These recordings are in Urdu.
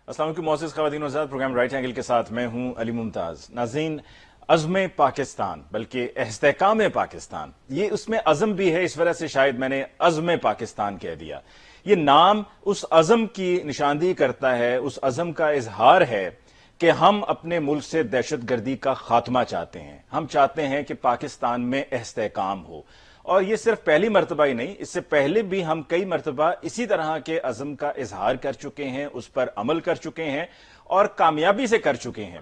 السلام علیکم معزز خواتین و حضرات، پروگرام رائٹ اینگل کے ساتھ میں ہوں علی ممتاز۔ ناظرین، عزم پاکستان بلکہ استحکام پاکستان، یہ اس میں عزم بھی ہے، اس وجہ سے شاید میں نے عزم پاکستان کہہ دیا۔ یہ نام اس عزم کی نشاندہی کرتا ہے، اس عزم کا اظہار ہے کہ ہم اپنے ملک سے دہشت گردی کا خاتمہ چاہتے ہیں۔ ہم چاہتے ہیں کہ پاکستان میں استحکام ہو، اور یہ صرف پہلی مرتبہ ہی نہیں، اس سے پہلے بھی ہم کئی مرتبہ اسی طرح کے عزم کا اظہار کر چکے ہیں، اس پر عمل کر چکے ہیں اور کامیابی سے کر چکے ہیں۔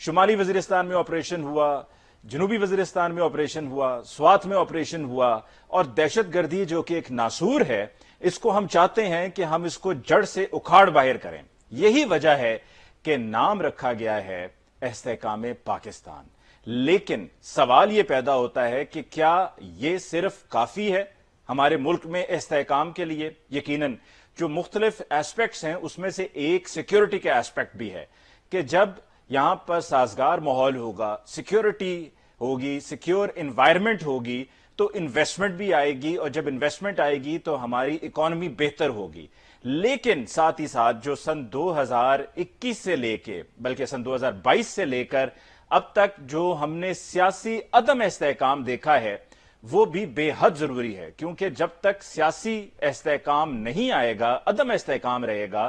شمالی وزیرستان میں آپریشن ہوا، جنوبی وزیرستان میں آپریشن ہوا، سوات میں آپریشن ہوا، اور دہشت گردی جو کہ ایک ناسور ہے، اس کو ہم چاہتے ہیں کہ ہم اس کو جڑ سے اکھاڑ باہر کریں۔ یہی وجہ ہے کہ نام رکھا گیا ہے استحکام پاکستان۔ لیکن سوال یہ پیدا ہوتا ہے کہ کیا یہ صرف کافی ہے ہمارے ملک میں استحکام کے لیے؟ یقیناً جو مختلف ایسپیکٹس ہیں اس میں سے ایک سیکیورٹی کا ایسپیکٹ بھی ہے کہ جب یہاں پر سازگار ماحول ہوگا، سیکیورٹی ہوگی، سیکیور انوائرمنٹ ہوگی، تو انویسٹمنٹ بھی آئے گی، اور جب انویسٹمنٹ آئے گی تو ہماری اکانومی بہتر ہوگی۔ لیکن ساتھ ہی ساتھ جو سن 2021 سے لے کے بلکہ سن 2022 سے لے کر اب تک جو ہم نے سیاسی عدم استحکام دیکھا ہے وہ بھی بے حد ضروری ہے، کیونکہ جب تک سیاسی استحکام نہیں آئے گا، عدم استحکام رہے گا،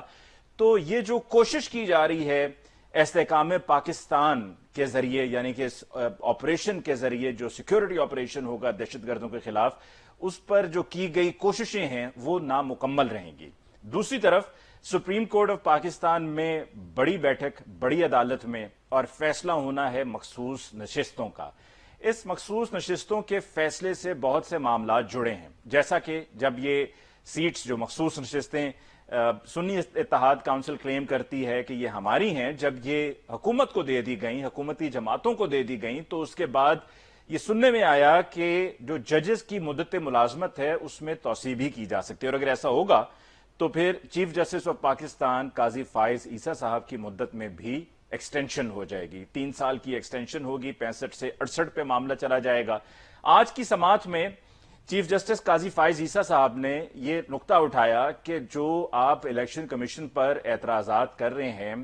تو یہ جو کوشش کی جا رہی ہے استحکام پاکستان کے ذریعے، یعنی کہ آپریشن کے ذریعے جو سیکیورٹی آپریشن ہوگا دہشت گردوں کے خلاف، اس پر جو کی گئی کوششیں ہیں وہ نامکمل رہیں گی۔ دوسری طرف سپریم کورٹ آف پاکستان میں بڑی بیٹھک، بڑی عدالت میں، اور فیصلہ ہونا ہے مخصوص نشستوں کا۔ اس مخصوص نشستوں کے فیصلے سے بہت سے معاملات جڑے ہیں، جیسا کہ جب یہ سیٹس جو مخصوص نشستیں سنی اتحاد کونسل کلیم کرتی ہے کہ یہ ہماری ہیں، جب یہ حکومت کو دے دی گئیں، حکومتی جماعتوں کو دے دی گئیں، تو اس کے بعد یہ سننے میں آیا کہ جو ججز کی مدت ملازمت ہے اس میں توسیع بھی کی جا سکتی ہے، اور اگر ایسا ہوگا تو پھر چیف جسٹس آف پاکستان قاضی فائز عیسیٰ صاحب کی مدت میں بھی ایکسٹینشن ہو جائے گی، 3 سال کی ایکسٹینشن ہوگی، 65 سے 68 پہ معاملہ چلا جائے گا۔ آج کی سماعت میں چیف جسٹس قاضی فائز عیسیٰ صاحب نے یہ نقطہ اٹھایا کہ جو آپ الیکشن کمیشن پر اعتراضات کر رہے ہیں،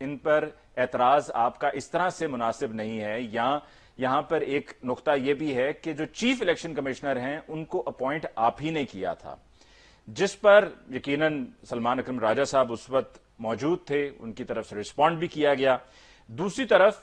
ان پر اعتراض آپ کا اس طرح سے مناسب نہیں ہے، یا یہاں پر ایک نقطہ یہ بھی ہے کہ جو چیف الیکشن کمشنر ہیں ان کو اپوائنٹ آپ ہی نے کیا تھا، جس پر یقیناً سلمان اکرم راجہ صاحب اس وقت موجود تھے، ان کی طرف سے رسپونڈ بھی کیا گیا۔ دوسری طرف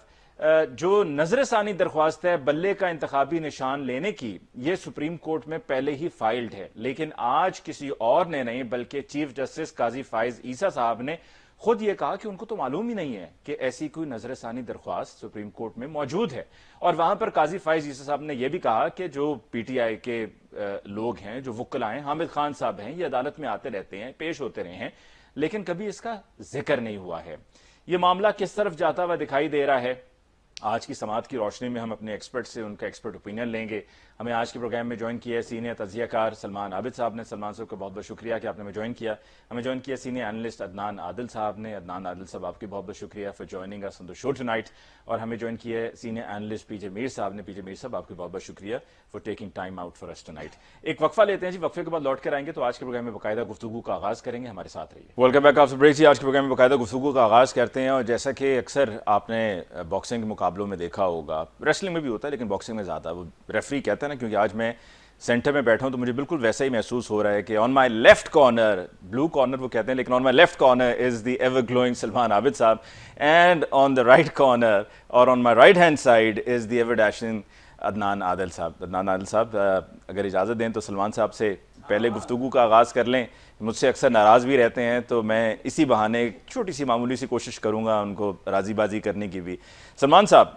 جو نظر ثانی درخواست ہے بلے کا انتخابی نشان لینے کی، یہ سپریم کورٹ میں پہلے ہی فائلڈ ہے، لیکن آج کسی اور نے نہیں بلکہ چیف جسٹس قاضی فائز عیسیٰ صاحب نے خود یہ کہا کہ ان کو تو معلوم ہی نہیں ہے کہ ایسی کوئی نظر ثانی درخواست سپریم کورٹ میں موجود ہے۔ اور وہاں پر قاضی فائز عیسیٰ صاحب نے یہ بھی کہا کہ جو پی ٹی آئی کے لوگ ہیں، جو وکلاء ہیں، حامد خان صاحب ہیں، یہ عدالت میں آتے رہتے ہیں، پیش ہوتے رہے ہیں، لیکن کبھی اس کا ذکر نہیں ہوا ہے۔ یہ معاملہ کس طرف جاتا ہوا دکھائی دے رہا ہے؟ آج کی سماعت کی روشنی میں ہم اپنے ایکسپرٹ سے ان کا ایکسپرٹ اوپینین لیں گے۔ ہمیں آج کے پروگرام میں جوائن کیا ہے سینئر تجزیہ کار سلمان عابد صاحب نے۔ سلمان صاحب کا بہت بہت شکریہ کہ آپ نے ہمیں جوائن کیا۔ ہمیں جوائن کیا سینئر اینالسٹ عدنان عادل صاحب نے۔ عدنان عادل صاحب، آپ کی بہت بہت شکریہ for joining us on the show tonight. اور ہمیں جوائن کیا ہے سینئر اینالسٹ پی جے میر صاحب نے۔ پی جے میر صاحب، آپ کی بہت بہت شکریہ for taking time out for اس ٹونائٹ۔ ایک وقفہ لیتے ہیں جی، وقفے کے بعد لوٹ کر آئیں گے تو آج کے پروگرام میں باقاعدہ گفتگو کا آغاز کریں گے، ہمارے ساتھ رہیے۔ ویلکم بیک آفٹر بریک جی، آج کے پروگرام میں باقاعدہ گفتگو کا آغاز کرتے ہیں، اور جیسا کہ اکثر آپ نے باکسنگ مقابلوں میں دیکھا ہوگا، ریسلنگ میں بھی ہوتا ہے لیکن باکسنگ میں زیادہ، وہ ریفری کہتا ہے نا، کیونکہ آج میں سینٹر میں بیٹھا ہوں تو مجھے بالکل ویسا ہی محسوس ہو رہا ہے کہ on my left corner, blue corner وہ کہتے ہیں لیکن on my left corner is the ever glowing Salman Abid Sahib, and on the right corner اور on my right hand side is the ever dashing Adnan Adil Sahib. Adnan Adil صاحب، اگر اجازت دیں تو سلمان صاحب سے پہلے گفتگو کا آغاز کر لیں۔ مجھ سے اکثر ناراض بھی رہتے ہیں تو میں اسی بہانے ایک چھوٹی سی معمولی سی کوشش کروں گا ان کو راضی بازی کرنے کی بھی۔ سلمان صاحب،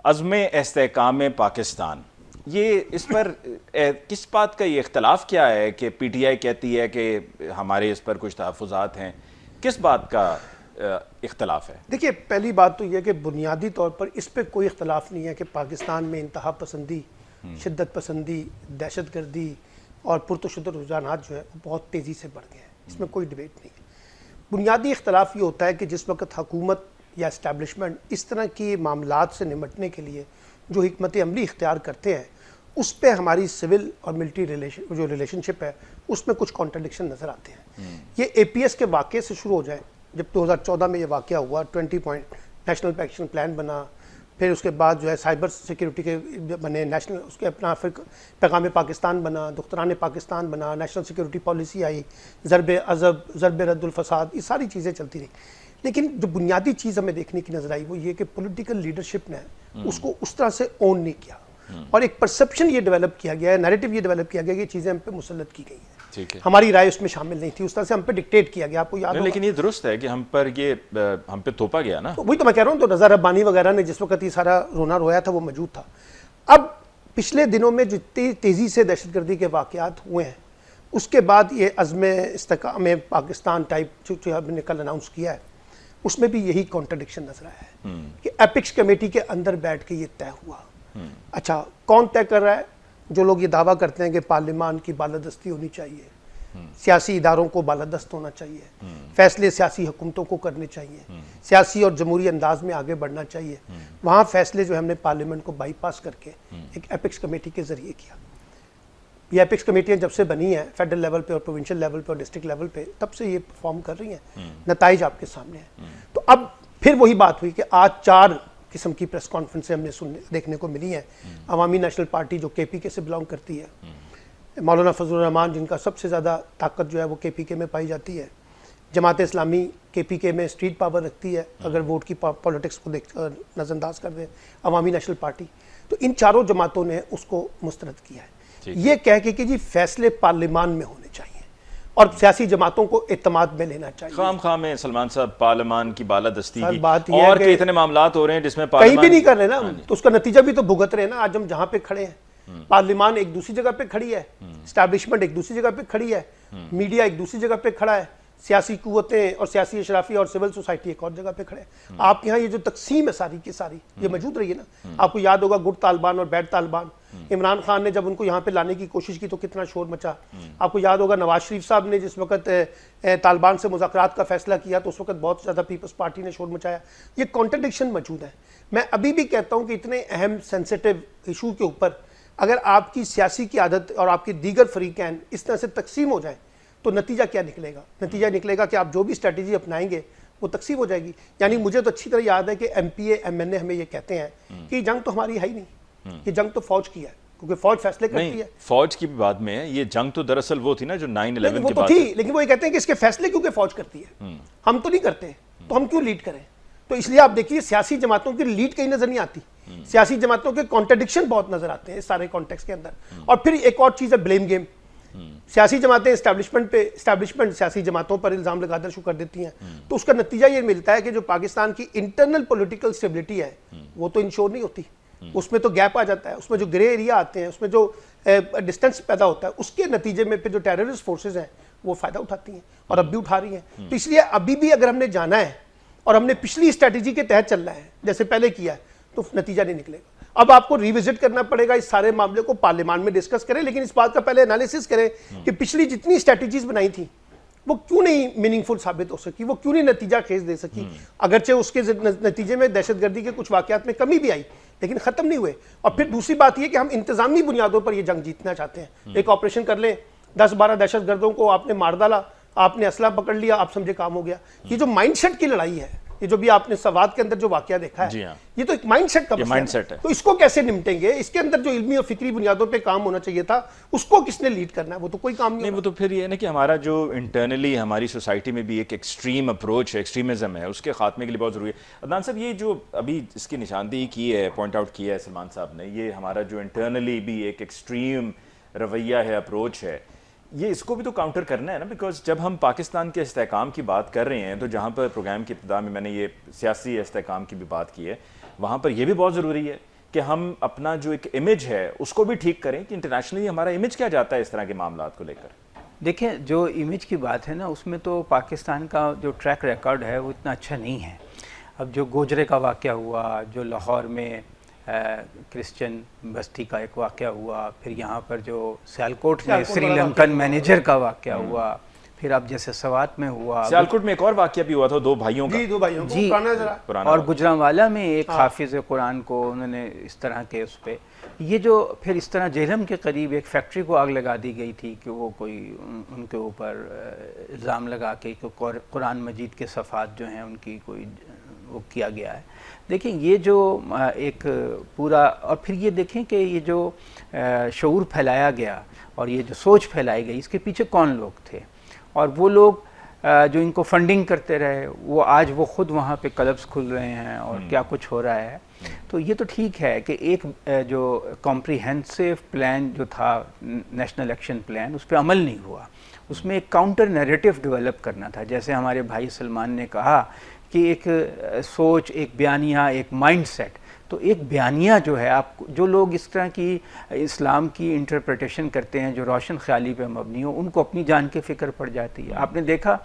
عزم استحکام پاکستان، یہ اس پر کس بات کا یہ اختلاف کیا ہے کہ پی ٹی آئی کہتی ہے کہ ہمارے اس پر کچھ تحفظات ہیں، کس بات کا اختلاف ہے؟ دیکھیے، پہلی بات تو یہ کہ بنیادی طور پر اس پہ کوئی اختلاف نہیں ہے کہ پاکستان میں انتہا پسندی، شدت پسندی، دہشت گردی اور پرتشدد رجحانات جو ہے وہ بہت تیزی سے بڑھ گئے ہیں، اس میں کوئی ڈیبیٹ نہیں ہے۔ بنیادی اختلاف یہ ہوتا ہے کہ جس وقت حکومت یا اسٹیبلشمنٹ اس طرح کی معاملات سے نمٹنے کے لیے جو حکمت عملی اختیار کرتے ہیں، اس پہ ہماری سول اور ملٹری ریلیشن شپ ہے، اس میں کچھ کانٹرڈکشن نظر آتے ہیں۔ یہ اے پی ایس کے واقعے سے شروع ہو جائیں جب 2014 میں یہ واقعہ ہوا 20 پوائنٹ نیشنل ایکشن پلان بنا, پھر اس کے بعد جو ہے سائبر سیکیورٹی کے بنے نیشنل, اس کے اپنا پھر پیغام پاکستان بنا, دختران پاکستان بنا, نیشنل سیکیورٹی پالیسی آئی, ضرب عضب, ضرب رد الفساد, یہ ساری چیزیں چلتی رہی. لیکن جو بنیادی چیز ہمیں دیکھنے کی نظر آئی وہ یہ کہ پولیٹیکل لیڈرشپ نے اس کو اس طرح سے اون نہیں کیا, اور ایک پرسپشن یہ ڈیولپ کیا گیا ہے, نیریٹو یہ ڈیولپ کیا گیا کہ یہ چیزیں ہم پہ مسلط کی گئی ہیں, ہماری رائے اس میں شامل نہیں تھی, اس طرح سے ہم پہ ڈکٹیٹ کیا گیا. آپ کو یاد ہوگا, لیکن یہ درست ہے کہ ہم پر یہ ہم پہ تھوپا گیا نا. وہی تو میں کہہ رہا ہوں, تو رضا ربانی وغیرہ نے جس وقت یہ سارا رونا رویا تھا وہ موجود تھا. اب پچھلے دنوں میں جتنی تیزی سے دہشت گردی کے واقعات ہوئے ہیں, اس کے بعد یہ عزم استحکام پاکستان ٹائپ جو ہم نے کل اناؤنس کیا ہے, اس میں بھی یہی کانٹرڈکشن نظر آیا ہے کہ ایپکس کمیٹی کے اندر بیٹھ کے یہ طے ہوا. اچھا, کون طے کر رہا ہے؟ جو لوگ یہ دعویٰ کرتے ہیں کہ پارلیمان کی بالادستی ہونی چاہیے, سیاسی اداروں کو بالادست ہونا چاہیے, فیصلے سیاسی حکومتوں کو کرنے چاہیے, سیاسی اور جمہوری انداز میں آگے بڑھنا چاہیے, وہاں فیصلے جو ہم نے پارلیمنٹ کو بائی پاس کر کے ایک ایپکس کمیٹی کے ذریعے کیا. یہ ایپکس کمیٹیاں جب سے بنی ہیں فیڈرل لیول پہ اور پروونشل لیول پہ اور ڈسٹرکٹ لیول پہ, تب سے یہ پرفارم کر رہی ہیں, نتائج آپ کے سامنے ہیں. تو اب پھر وہی بات ہوئی کہ آج 4 قسم کی پریس کانفرنسیں ہم نے دیکھنے کو ملی ہیں. عوامی نیشنل پارٹی جو KPK سے بلانگ کرتی ہے, مولانا فضل الرحمان جن کا سب سے زیادہ طاقت جو ہے وہ KPK میں پائی جاتی ہے, جماعت اسلامی KPK میں اسٹریٹ پاور رکھتی ہے اگر ووٹ کی پالیٹکس کو نظر انداز کر دیں, عوامی نیشنل پارٹی, تو ان چاروں جماعتوں نے اس کو مسترد کیا ہے یہ کہہ کے کہ جی فیصلے پارلیمان میں ہونے چاہیے اور سیاسی جماعتوں کو اعتماد میں لینا چاہیے. خام میں سلمان صاحب پارلیمان کی بالادستی کی بات یہ اور کہ اتنے معاملات ہو رہے ہیں جس میں کہیں بھی نہیں کر رہے نا, تو اس کا نتیجہ بھی تو بھگت رہے ہیں نا. آج ہم جہاں پہ کھڑے ہیں, پارلیمان ایک دوسری جگہ پہ کھڑی ہے, اسٹیبلشمنٹ ایک دوسری جگہ پہ کھڑی ہے, میڈیا ایک دوسری جگہ پہ کھڑا ہے, سیاسی قوتیں اور سیاسی اشرافیہ اور سول سوسائٹی ایک اور جگہ پہ کھڑے ہیں. آپ کے ہاں یہ جو تقسیم ہے ساری کی ساری یہ موجود رہی ہے نا. آپ کو یاد ہوگا گڈ طالبان اور بیڈ طالبان, عمران خان نے جب ان کو یہاں پہ لانے کی کوشش کی تو کتنا شور مچا. آپ کو یاد ہوگا نواز شریف صاحب نے جس وقت طالبان سے مذاکرات کا فیصلہ کیا تو اس وقت بہت زیادہ پیپلز پارٹی نے شور مچایا. یہ کانٹرڈکشن موجود ہے. میں ابھی بھی کہتا ہوں کہ اتنے اہم سینسیٹیو ایشو کے اوپر اگر آپ کی سیاسی قیادت اور آپ کے دیگر فریقین اس طرح سے تقسیم ہو جائیں تو نتیجہ کیا نکلے گا؟ نتیجہ نکلے گا کہ آپ جو بھی اسٹریٹجی اپنائیں گے وہ تقسیم ہو جائے گی. یعنی مجھے تو اچھی طرح یاد ہے کہ MPA MNA ہمیں یہ کہتے ہیں کہ یہ جنگ تو ہماری ہے ہی نہیں, یہ جنگ تو فوج کی ہے کیونکہ فوج فیصلے کرتی ہے. فوج کی بھی بات میں ہے, یہ جنگ تو دراصل وہ تھی نا جو 9/11 وہ تو تھی, لیکن وہ یہ کہتے ہیں کہ اس کے فیصلے کیونکہ فوج کرتی ہے, ہم تو نہیں کرتے, تو ہم کیوں لیڈ کریں؟ تو اس لیے آپ دیکھیے سیاسی جماعتوں کی لیڈ کہیں نظر نہیں آتی, سیاسی جماعتوں کے کانٹرڈکشن بہت نظر آتے ہیں اس سارے کانٹیکس کے اندر. اور پھر ایک اور چیز ہے بلیم گیم. سیاسی جماعتیں اسٹیبلشمنٹ سیاسی جماعتوں پر الزام لگانا شروع کر دیتی ہیں, تو اس کا نتیجہ یہ ملتا ہے کہ جو پاکستان کی انٹرنل پولیٹیکل اسٹیبلٹی ہے وہ تو انشور نہیں ہوتی, اس میں تو گیپ آ جاتا ہے, اس میں جو گرے ایریا آتے ہیں, اس میں جو ڈسٹنس پیدا ہوتا ہے, اس کے نتیجے میں پھر جو ٹیررسٹ فورسز ہیں وہ فائدہ اٹھاتی ہیں اور اب بھی اٹھا رہی ہیں. تو اس لیے ابھی بھی اگر ہم نے جانا ہے اور ہم نے پچھلی اسٹریٹجی کے تحت چلنا ہے جیسے پہلے کیا ہے تو نتیجہ نہیں نکلے گا. اب آپ کو ریوزٹ کرنا پڑے گا اس سارے معاملے کو, پارلیمان میں ڈسکس کریں, لیکن اس بات کا پہلے انالیسس کریں کہ پچھلی جتنی اسٹریٹجیز بنائی تھیں وہ کیوں نہیں میننگ فل ثابت ہو سکی, وہ کیوں نہیں نتیجہ خیز دے سکی. اگرچہ اس کے نتیجے میں دہشت گردی کے کچھ واقعات میں کمی بھی آئی لیکن ختم نہیں ہوئے. اور پھر دوسری بات یہ کہ ہم انتظامی بنیادوں پر یہ جنگ جیتنا چاہتے ہیں. ایک آپریشن کر لیں, 10-12 دہشت گردوں کو آپ نے مار ڈالا, آپ نے اسلحہ پکڑ لیا, آپ سمجھے کام ہو گیا. یہ جو مائنڈ سیٹ کی لڑائی ہے, یہ جو بھی آپ نے سوات کے اندر جو واقعہ دیکھا ہے, یہ تو ایک مائنڈ سیٹ کا مسئلہ ہے. تو اس کو کیسے نمٹیں گے؟ اس کے اندر جو علمی اور فکری بنیادوں پہ کام ہونا چاہیے تھا اس کو کس نے لیڈ کرنا ہے؟ وہ تو کوئی کام نہیں. وہ تو پھر یہ ہے نا کہ ہمارا جو انٹرنلی ہماری سوسائٹی میں بھی ایک ایکسٹریم اپروچ ہے, ایکسٹریمزم ہے, اس کے خاتمے کے لیے بہت ضروری ہے. عدنان صاحب, یہ جو ابھی اس کی نشاندہی کی ہے, پوائنٹ آؤٹ کیا ہے سلمان صاحب نے, یہ ہمارا جو انٹرنلی بھی ایک ایکسٹریم رویہ ہے, اپروچ ہے, یہ اس کو بھی تو کاؤنٹر کرنا ہے نا. بیکاز جب ہم پاکستان کے استحکام کی بات کر رہے ہیں تو جہاں پر پروگرام کی ابتدا میں نے یہ سیاسی استحکام کی بھی بات کی ہے, وہاں پر یہ بھی بہت ضروری ہے کہ ہم اپنا جو ایک امیج ہے اس کو بھی ٹھیک کریں کہ انٹرنیشنلی ہمارا امیج کیا جاتا ہے اس طرح کے معاملات کو لے کر. دیکھیں, جو امیج کی بات ہے نا, اس میں تو پاکستان کا جو ٹریک ریکارڈ ہے وہ اتنا اچھا نہیں ہے. اب جو گوجرے کا واقعہ ہوا, جو لاہور میں کرسچن بستی کا ایک واقعہ ہوا, پھر یہاں پر جو سیالکوٹ میں سری لنکن مینیجر کا واقعہ ہوا, پھر اب جیسے سوات میں ہوا, سیالکوٹ میں ایک اور واقعہ بھی ہوا تھا 2 بھائیوں کا, جی 2 بھائیوں کو جی, پرانا اور گجرانوالہ میں ایک حافظ قرآن کو انہوں نے اس طرح کے اس پہ, یہ جو پھر اس طرح جہلم کے قریب ایک فیکٹری کو آگ لگا دی گئی تھی کہ وہ کوئی ان کے اوپر الزام لگا کے قرآن مجید کے صفحات جو ہیں ان کی کوئی وہ کیا گیا ہے. دیکھیں یہ جو ایک پورا, اور پھر یہ دیکھیں کہ یہ جو شعور پھیلایا گیا اور یہ جو سوچ پھیلائی گئی اس کے پیچھے کون لوگ تھے, اور وہ لوگ جو ان کو فنڈنگ کرتے رہے وہ آج وہ خود وہاں پہ کلبس کھل رہے ہیں اور کیا کچھ ہو رہا ہے. تو یہ تو ٹھیک ہے کہ ایک جو کمپریہنسو پلان جو تھا نیشنل ایکشن پلان اس پہ عمل نہیں ہوا, اس میں ایک کاؤنٹر نیریٹو ڈیولپ کرنا تھا. جیسے ہمارے بھائی سلمان نے کہا کہ ایک سوچ, ایک بیانیہ, ایک مائنڈ سیٹ, تو ایک بیانیہ جو ہے, آپ جو لوگ اس طرح کی اسلام کی انٹرپریٹیشن کرتے ہیں جو روشن خیالی پہ مبنی ہو, ان کو اپنی جان کی فکر پڑ جاتی ہے. آپ نے دیکھا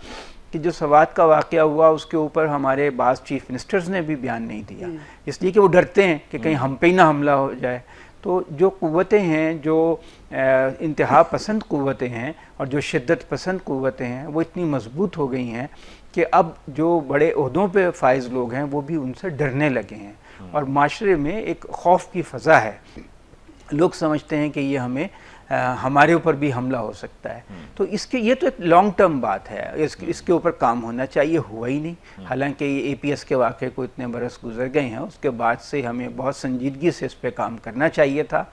کہ جو سوات کا واقعہ ہوا اس کے اوپر ہمارے بعض چیف منسٹرز نے بھی بیان نہیں دیا, اس لیے کہ وہ ڈرتے ہیں کہ کہیں ہم پہ ہی نہ حملہ ہو جائے. تو جو قوتیں ہیں, جو انتہا پسند قوتیں ہیں اور جو شدت پسند قوتیں ہیں, وہ اتنی مضبوط ہو گئی ہیں کہ اب جو بڑے عہدوں پہ فائز لوگ ہیں وہ بھی ان سے ڈرنے لگے ہیں, اور معاشرے میں ایک خوف کی فضا ہے. لوگ سمجھتے ہیں کہ یہ ہمارے اوپر بھی حملہ ہو سکتا ہے. تو اس کے یہ تو ایک لانگ ٹرم بات ہے, اس کے اوپر کام ہونا چاہیے, ہوا ہی نہیں. حالانکہ یہ اے پی ایس کے واقعے کو اتنے برس گزر گئے ہیں, اس کے بعد سے ہمیں بہت سنجیدگی سے اس پہ کام کرنا چاہیے تھا.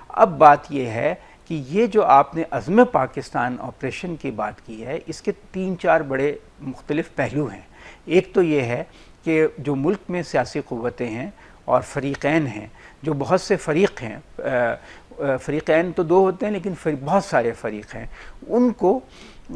اب بات یہ ہے کہ یہ جو آپ نے عزم پاکستان آپریشن کی بات کی ہے, اس کے 3-4 بڑے مختلف پہلو ہیں. ایک تو یہ ہے کہ جو ملک میں سیاسی قوتیں ہیں اور فریقین ہیں, جو بہت سے فریق ہیں, فریقین تو 2 ہوتے ہیں لیکن بہت سارے فریق ہیں, ان کو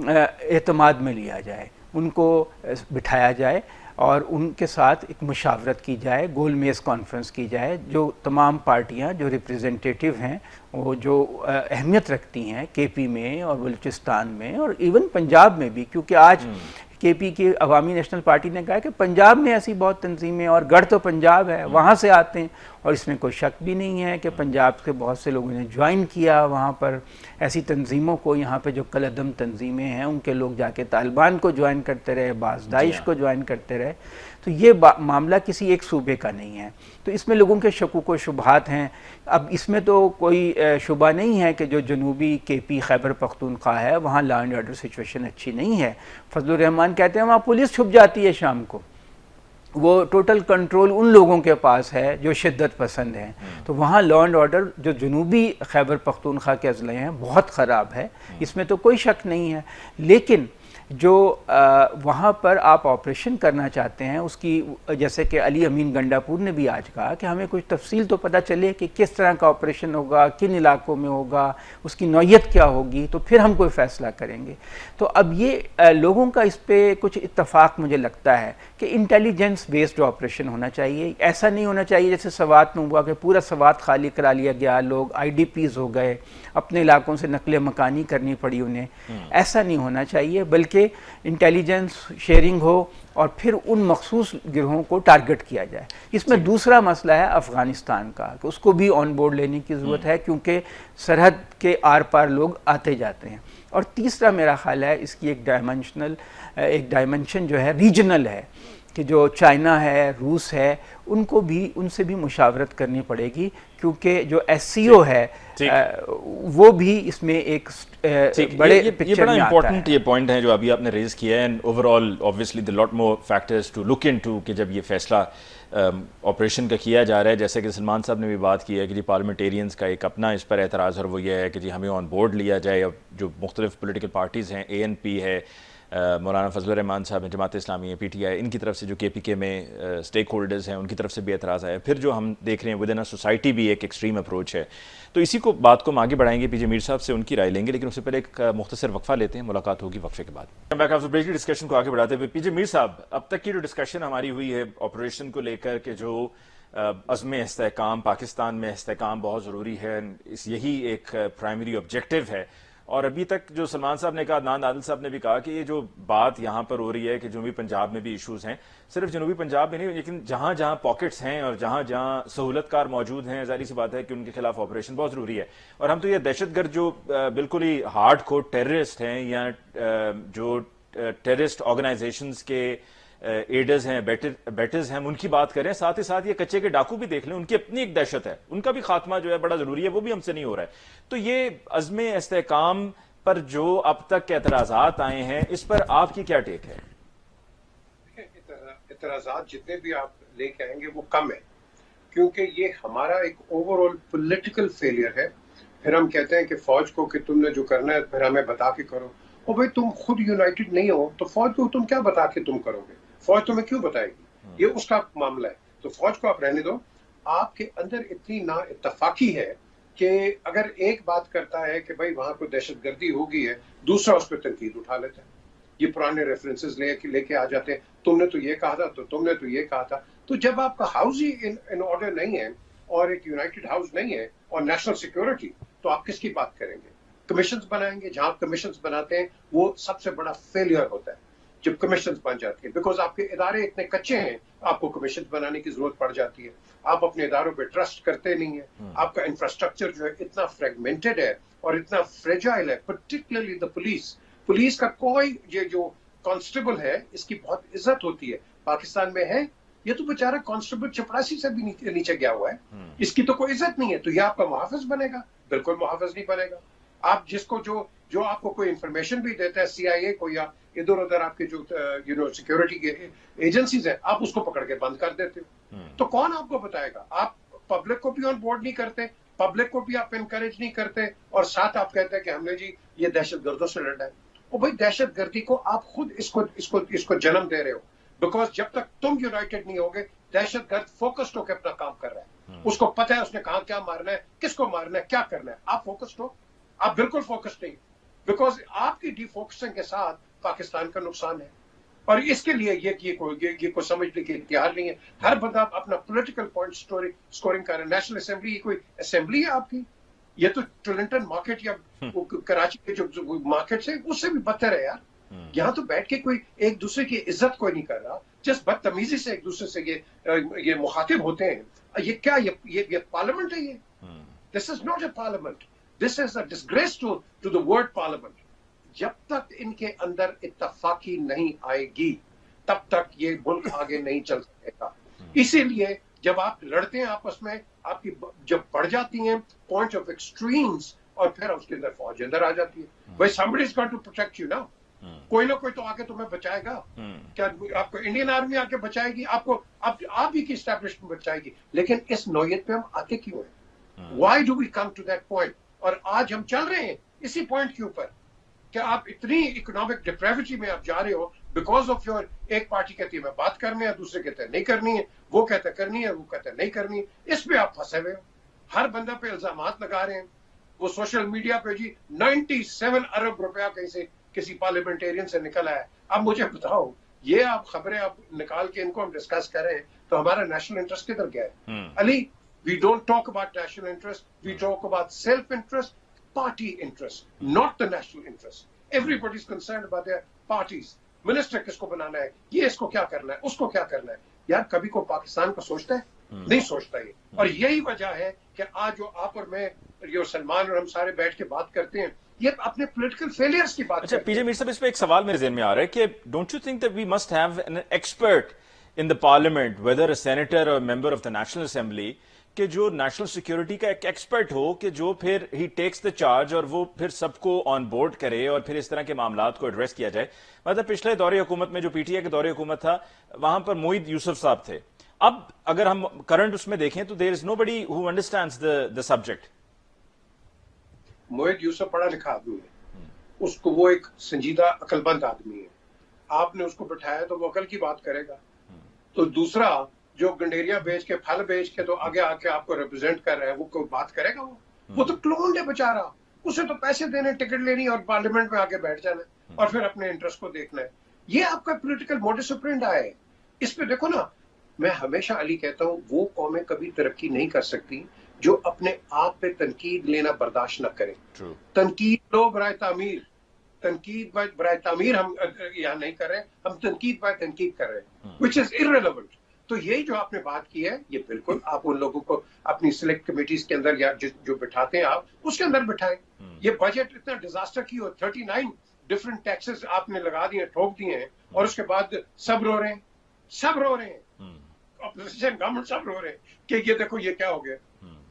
اعتماد میں لیا جائے, ان کو بٹھایا جائے اور ان کے ساتھ ایک مشاورت کی جائے, گول میز کانفرنس کی جائے. جو تمام پارٹیاں جو ریپریزنٹیٹیو ہیں, وہ جو اہمیت رکھتی ہیں کے پی میں اور بلوچستان میں اور ایون پنجاب میں بھی, کیونکہ آج کے پی کی عوامی نیشنل پارٹی نے کہا کہ پنجاب میں ایسی بہت تنظیمیں, اور گڑھ تو پنجاب ہے, وہاں سے آتے ہیں, اور اس میں کوئی شک بھی نہیں ہے کہ پنجاب کے بہت سے لوگوں نے جوائن کیا وہاں پر ایسی تنظیموں کو. یہاں پہ جو کالعدم تنظیمیں ہیں ان کے لوگ جا کے طالبان کو جوائن کرتے رہے, بعض داعش کو جوائن کرتے رہے. تو یہ معاملہ کسی ایک صوبے کا نہیں ہے, تو اس میں لوگوں کے شکوک و شبہات ہیں. اب اس میں تو کوئی شبہ نہیں ہے کہ جو جنوبی کے پی خیبر پختونخوا ہے وہاں لا اینڈ آرڈر سچویشن اچھی نہیں ہے. فضل الرحمان کہتے ہیں وہاں پولیس چھپ جاتی ہے شام کو, وہ ٹوٹل کنٹرول ان لوگوں کے پاس ہے جو شدت پسند ہیں. تو وہاں لا اینڈ آرڈر جو جنوبی خیبر پختونخوا کے اضلاع ہیں بہت خراب ہے, اس میں تو کوئی شک نہیں ہے. لیکن جو وہاں پر آپ آپریشن کرنا چاہتے ہیں اس کی, جیسے کہ علی امین گنڈا پور نے بھی آج کہا کہ ہمیں کچھ تفصیل تو پتہ چلے کہ کس طرح کا آپریشن ہوگا, کن علاقوں میں ہوگا, اس کی نوعیت کیا ہوگی, تو پھر ہم کوئی فیصلہ کریں گے. تو اب یہ لوگوں کا اس پہ کچھ اتفاق مجھے لگتا ہے کہ انٹیلیجنس بیسڈ آپریشن ہونا چاہیے. ایسا نہیں ہونا چاہیے جیسے سوات میں ہوا کہ پورا سوات خالی کرا لیا گیا, لوگ آئی ڈی پیز ہو گئے, اپنے علاقوں سے نقل مکانی کرنی پڑی انہیں. ایسا نہیں ہونا چاہیے, بلکہ انٹیلیجنس شیئرنگ ہو اور پھر ان مخصوص گروہوں کو ٹارگٹ کیا جائے. اس میں دوسرا مسئلہ ہے افغانستان کا, کہ اس کو بھی آن بورڈ لینے کی ضرورت ہے کیونکہ سرحد کے آر پار لوگ آتے جاتے ہیں. اور تیسرا میرا خیال ہے اس کی ایک ڈائمنشن جو ہے ریجنل ہے, کہ جو چائنا ہے, روس ہے, ان سے بھی مشاورت کرنی پڑے گی, کیونکہ جو ایس سی او ہے وہ بھی اس میں ایک بڑے پکچر میں آتا ہے. امپورٹنٹ یہ پوائنٹ ہے جو ابھی آپ نے ریز کیا ہے, and over all obviously the lot more factors to look into کہ جب یہ فیصلہ آپریشن کا کیا جا رہا ہے. جیسے کہ سلمان صاحب نے بھی بات کی ہے کہ جی پارلیمنٹیرینز کا ایک اپنا اس پر اعتراض, اور وہ یہ ہے کہ جی ہمیں آن بورڈ لیا جائے. اب جو مختلف پولیٹیکل پارٹیز ہیں, اے این پی ہے, مولانا فضل الرحمان صاحب ہیں, جماعت اسلامی ہے, پی ٹی آئی, ان کی طرف سے جو کے پی کے میں اسٹیک ہولڈرز ہیں ان کی طرف سے بھی اعتراض آیا. پھر جو ہم دیکھ رہے ہیں ود ان سوسائٹی بھی ایک ایکسٹریم اپروچ ہے. تو اسی کو بات کو ہم آگے بڑھائیں گے, پی جے میر صاحب سے ان کی رائے لیں گے, لیکن اس سے پہلے ایک مختصر وقفہ لیتے ہیں, ملاقات ہوگی وقفے کے بعد. ڈسکشن کو آگے بڑھاتے ہوئے پی جے میر صاحب, اب تک کی جو ڈسکشن ہماری ہوئی ہے آپریشن کو لے کر کہ جو عزم استحکام, پاکستان میں استحکام بہت ضروری ہے, یہی ایک پرائمری آبجیکٹو ہے, اور ابھی تک جو سلمان صاحب نے کہا، عدنان عادل صاحب نے بھی کہا کہ یہ جو بات یہاں پر ہو رہی ہے کہ جنوبی پنجاب میں بھی ایشوز ہیں، صرف جنوبی پنجاب میں نہیں لیکن جہاں جہاں پاکٹس ہیں اور جہاں جہاں سہولت کار موجود ہیں، ظاہری سی بات ہے کہ ان کے خلاف آپریشن بہت ضروری ہے. اور ہم تو یہ دہشت گرد جو بالکل ہی ہارڈ کور ٹیررسٹ ہیں یا جو ٹیررسٹ آرگنائزیشنز کے ایڈرز ہیں، بیٹرز ہیں، ان کی بات کریں، ساتھ ہی ساتھ یہ کچے کے ڈاکو بھی دیکھ لیں، ان کی اپنی ایک دہشت ہے، ان کا بھی خاتمہ جو ہے بڑا ضروری ہے، وہ بھی ہم سے نہیں ہو رہا ہے. تو یہ عزم استحکام پر جو اب تک کے اعتراضات آئے ہیں، اس پر آپ کی کیا ٹیک ہے؟ اعتراضات جتنے بھی آپ لے کے آئیں گے وہ کم ہے، کیونکہ یہ ہمارا ایک اوور آل پولیٹیکل فیلئر ہے. پھر ہم کہتے ہیں کہ فوج کو کہ تم نے جو کرنا ہے پھر ہمیں بتا کے کرو. اور بھائی تم خود یونائٹڈ نہیں ہو تو فوج کو تم کیا بتا کے تم کرو گے؟ فوج تمہیں کیوں بتائے گی؟ یہ اس کا معاملہ ہے. تو فوج کو آپ رہنے دو. آپ کے اندر اتنی نا اتفاقی ہے کہ اگر ایک بات کرتا ہے کہ بھائی وہاں کوئی دہشت گردی ہوگی ہے، دوسرا اس پہ تنقید اٹھا لیتا ہے. یہ پرانے ریفرنسز لے کے آ جاتے ہیں، تم نے تو یہ کہا تھا، تو تم نے تو یہ کہا تھا. تو جب آپ کا ہاؤس ہی ان آرڈر نہیں ہے اور ایک یونائٹڈ ہاؤس نہیں ہے اور نیشنل سیکورٹی، تو آپ کس کی بات کریں گے؟ کمیشنز بنائیں گے. جہاں کمیشنز بناتے ہیں وہ سب سے بڑا فیلئر ہوتا ہے جب کمیشنز بن جاتی ہیں، بیکاز آپ کے ادارے اتنے کچے ہیں، آپ کو کمیشنز بنانے کی ضرورت پڑ جاتی ہے. آپ اپنے اداروں پہ ٹرسٹ کرتے نہیں ہیں. آپ کا انفراسٹرکچر جو ہے اتنا فریگمنٹڈ ہے اور اتنا فریجائل ہے، پرٹیکولرلی دا پولیس کا کوئی یہ جو کانسٹیبل ہے اس کی بہت عزت ہوتی ہے. پاکستان میں ہے یہ تو بیچارہ کانسٹیبل چپراسی سے بھی نیچے گیا ہوا ہے، اس کی تو کوئی عزت نہیں ہے. تو یہ آپ کا محافظ بنے گا؟ بالکل محافظ نہیں بنے گا. آپ جس کو جو آپ کو کوئی انفارمیشن بھی دیتا ہے سی آئی اے کو یا ادھر ادھر آپ کے جو سیکورٹی کے ایجنسیز ہیں، آپ اس کو پکڑ کے بند کر دیتے ہو. تو کون آپ کو بتائے گا؟ آپ پبلک کو بھی آن بورڈ نہیں کرتے، پبلک کو بھی آپ انکریج نہیں کرتے، اور ساتھ آپ کہتے ہیں کہ ہم نے جی یہ دہشت گردوں سے لڑنا ہے. اور بھائی دہشت گردی کو آپ خود اس کو جنم دے رہے ہو، بیکاز جب تک تم یونائٹڈ نہیں ہوگے، دہشت گرد فوکسڈ ہو کے اپنا کام کر رہا ہے. اس کو پتہ ہے اس نے کہاں کیا مارنا ہے، کس کو مارنا ہے، کیا کرنا ہے. آپ فوکسڈ ہو؟ آپ بالکل فوکسڈ نہیں، بیکاز آپ کی ڈی فوکسنگ کے ساتھ پاکستان کا نقصان ہے. اور اس کے لیے یہ کوئی سمجھنے کی تیار نہیں ہے. ہر بندہ اپنا پولیٹیکل پوائنٹ سکورنگ کر رہا ہے. نیشنل اسمبلی کوئی اسمبلی ہے آپ کی؟ یہ تو ٹورنٹن مارکیٹ یا کراچی کے جو مارکیٹس ہیں اس سے بھی بدتر ہے یار. یہاں تو بیٹھ کے کوئی ایک دوسرے کی عزت کوئی نہیں کر رہا، جس بدتمیزی سے ایک دوسرے سے یہ مخاطب ہوتے ہیں. یہ کیا یہ پارلیمنٹ ہے؟ یہ this is not a parliament, this is a disgrace to the word parliament. جب تک ان کے اندر اتفاقی نہیں آئے گی تب تک یہ ملک آگے نہیں چل سکے گا. اسی لیے جب آپ لڑتے ہیں آپس میں، آپ کی جب بڑھ جاتی ہیں پوائنٹ آف ایکسٹریمز، اور پھر اس کے اندر فوج اندر آ جاتی ہے. بھائی somebody is going to protect you now. کوئی نہ کوئی تو آ کے تمہیں بچائے گا. کیا آپ کو انڈین آرمی آ کے بچائے گی؟ آپ کو آپ ہی کی اسٹیبلشمنٹ بچائے گی. لیکن اس نوعیت پہ ہم آتے کیوں ہیں؟ Why do we come to that point? اور آج ہم چل رہے ہیں اسی پوائنٹ کے اوپر کہ آپ اتنی اکنامک ڈپریوٹی میں آپ جا رہے ہو بیکاز آف یور. ایک پارٹی کہتی ہے میں بات کرنی ہے، دوسرے کہتے ہیں نہیں کرنی ہے، وہ کہتے ہیں کرنی ہے، وہ کہتے ہیں نہیں کرنی ہے. اس پہ آپ پھنسے ہوئے ہو. ہر بندہ پہ الزامات لگا رہے ہیں. وہ سوشل میڈیا پہ جی 97 ارب روپیہ کہیں سے کسی پارلیمنٹیرین سے نکل آیا. اب مجھے بتاؤ، یہ آپ خبریں آپ نکال کے ان کو ہم ڈسکس کریں تو ہمارا نیشنل انٹرسٹ کدھر گیا ہے؟ Ali, we don't talk about national interest, we talk about self interest, party interest, not the national interest. Everybody is concerned about their parties. Minister کس کو بنانا ہے، یہ اس کو کیا کرنا ہے، اس کو کیا کرنا ہے. یار کبھی کو پاکستان کو سوچتا ہے؟ نہیں سوچتا یہ. اور یہی وجہ ہے کہ آج جو آپ اور میں جو سلمان اور ہم سارے بیٹھ کے بات کرتے ہیں، یہ اپنے پولیٹیکل فیلئرز کی بات اچھا کرتے پی جے ہیں. میر صاحب، اس پہ ایک سوال میرے ذہن میں آ رہا ہے کہ don't you think that we must have an expert in the parliament whether a senator اور member of the national assembly, کہ جو نیشنل سیکورٹی کا ایک ایکسپرٹ ہو کہ جو پھر ہی ٹیکس دا چارج اور وہ پھر سب کو آن بورڈ کرے اور پھر اس طرح کے معاملات کو ایڈریس کیا جائے. مطلب پچھلے دور حکومت میں جو پی ٹی آئی کے دور حکومت تھا وہاں پر موعید یوسف صاحب تھے. اب اگر ہم کرنٹ اس میں دیکھیں تو دیر از نو بڈی ہو انڈرسٹینڈز دا سبجیکٹ. موعید یوسف پڑھا لکھا آدمی ہے، اس کو وہ ایک سنجیدہ عقل مند آدمی ہے. آپ نے اس کو بٹھایا تو وہ عقل کی بات کرے گا. تو دوسرا جو گنڈیریاں بیچ کے پھل بیچ کے تو آگے آ کے آپ کو ریپرزینٹ کر رہا ہے، وہ کوئی بات کرے گا؟ وہ تو کلونڈ ہے بیچارہ. اسے تو پیسے دینے، ٹکٹ لینی اور پارلیمنٹ میں آگے بیٹھ جانا اور پھر اپنے انٹرسٹ کو دیکھنا ہے. یہ آپ کا پولیٹیکل موڈس آپرینڈی ہے. اس پہ دیکھو نا، میں ہمیشہ علی کہتا ہوں وہ قومیں کبھی ترقی نہیں کر سکتی جو اپنے آپ پہ تنقید لینا برداشت نہ کریں. تنقید لو برائے تعمیر، تنقید برائے تعمیر ہم یہاں نہیں کر رہے، ہم تنقید برائے تنقید کر رہے ہیں which is irrelevant. تو یہی جو آپ نے بات کی ہے یہ بالکل آپ ان لوگوں کو اپنی سلیکٹ کمیٹیز کے اندر یا جو بٹھاتے ہیں آپ اس کے اندر بٹھائیں. یہ بجٹ اتنا ڈیزاسٹر کی ہو، 39 ڈفرنٹ ٹیکسز آپ نے لگا دیے، ٹھوک دیے ہیں، اور اس کے بعد سب رو رہے ہیں، سب رو رہے ہیں، اپوزیشن گورنمنٹ سب رو رہے ہیں کہ یہ دیکھو یہ کیا ہو گیا.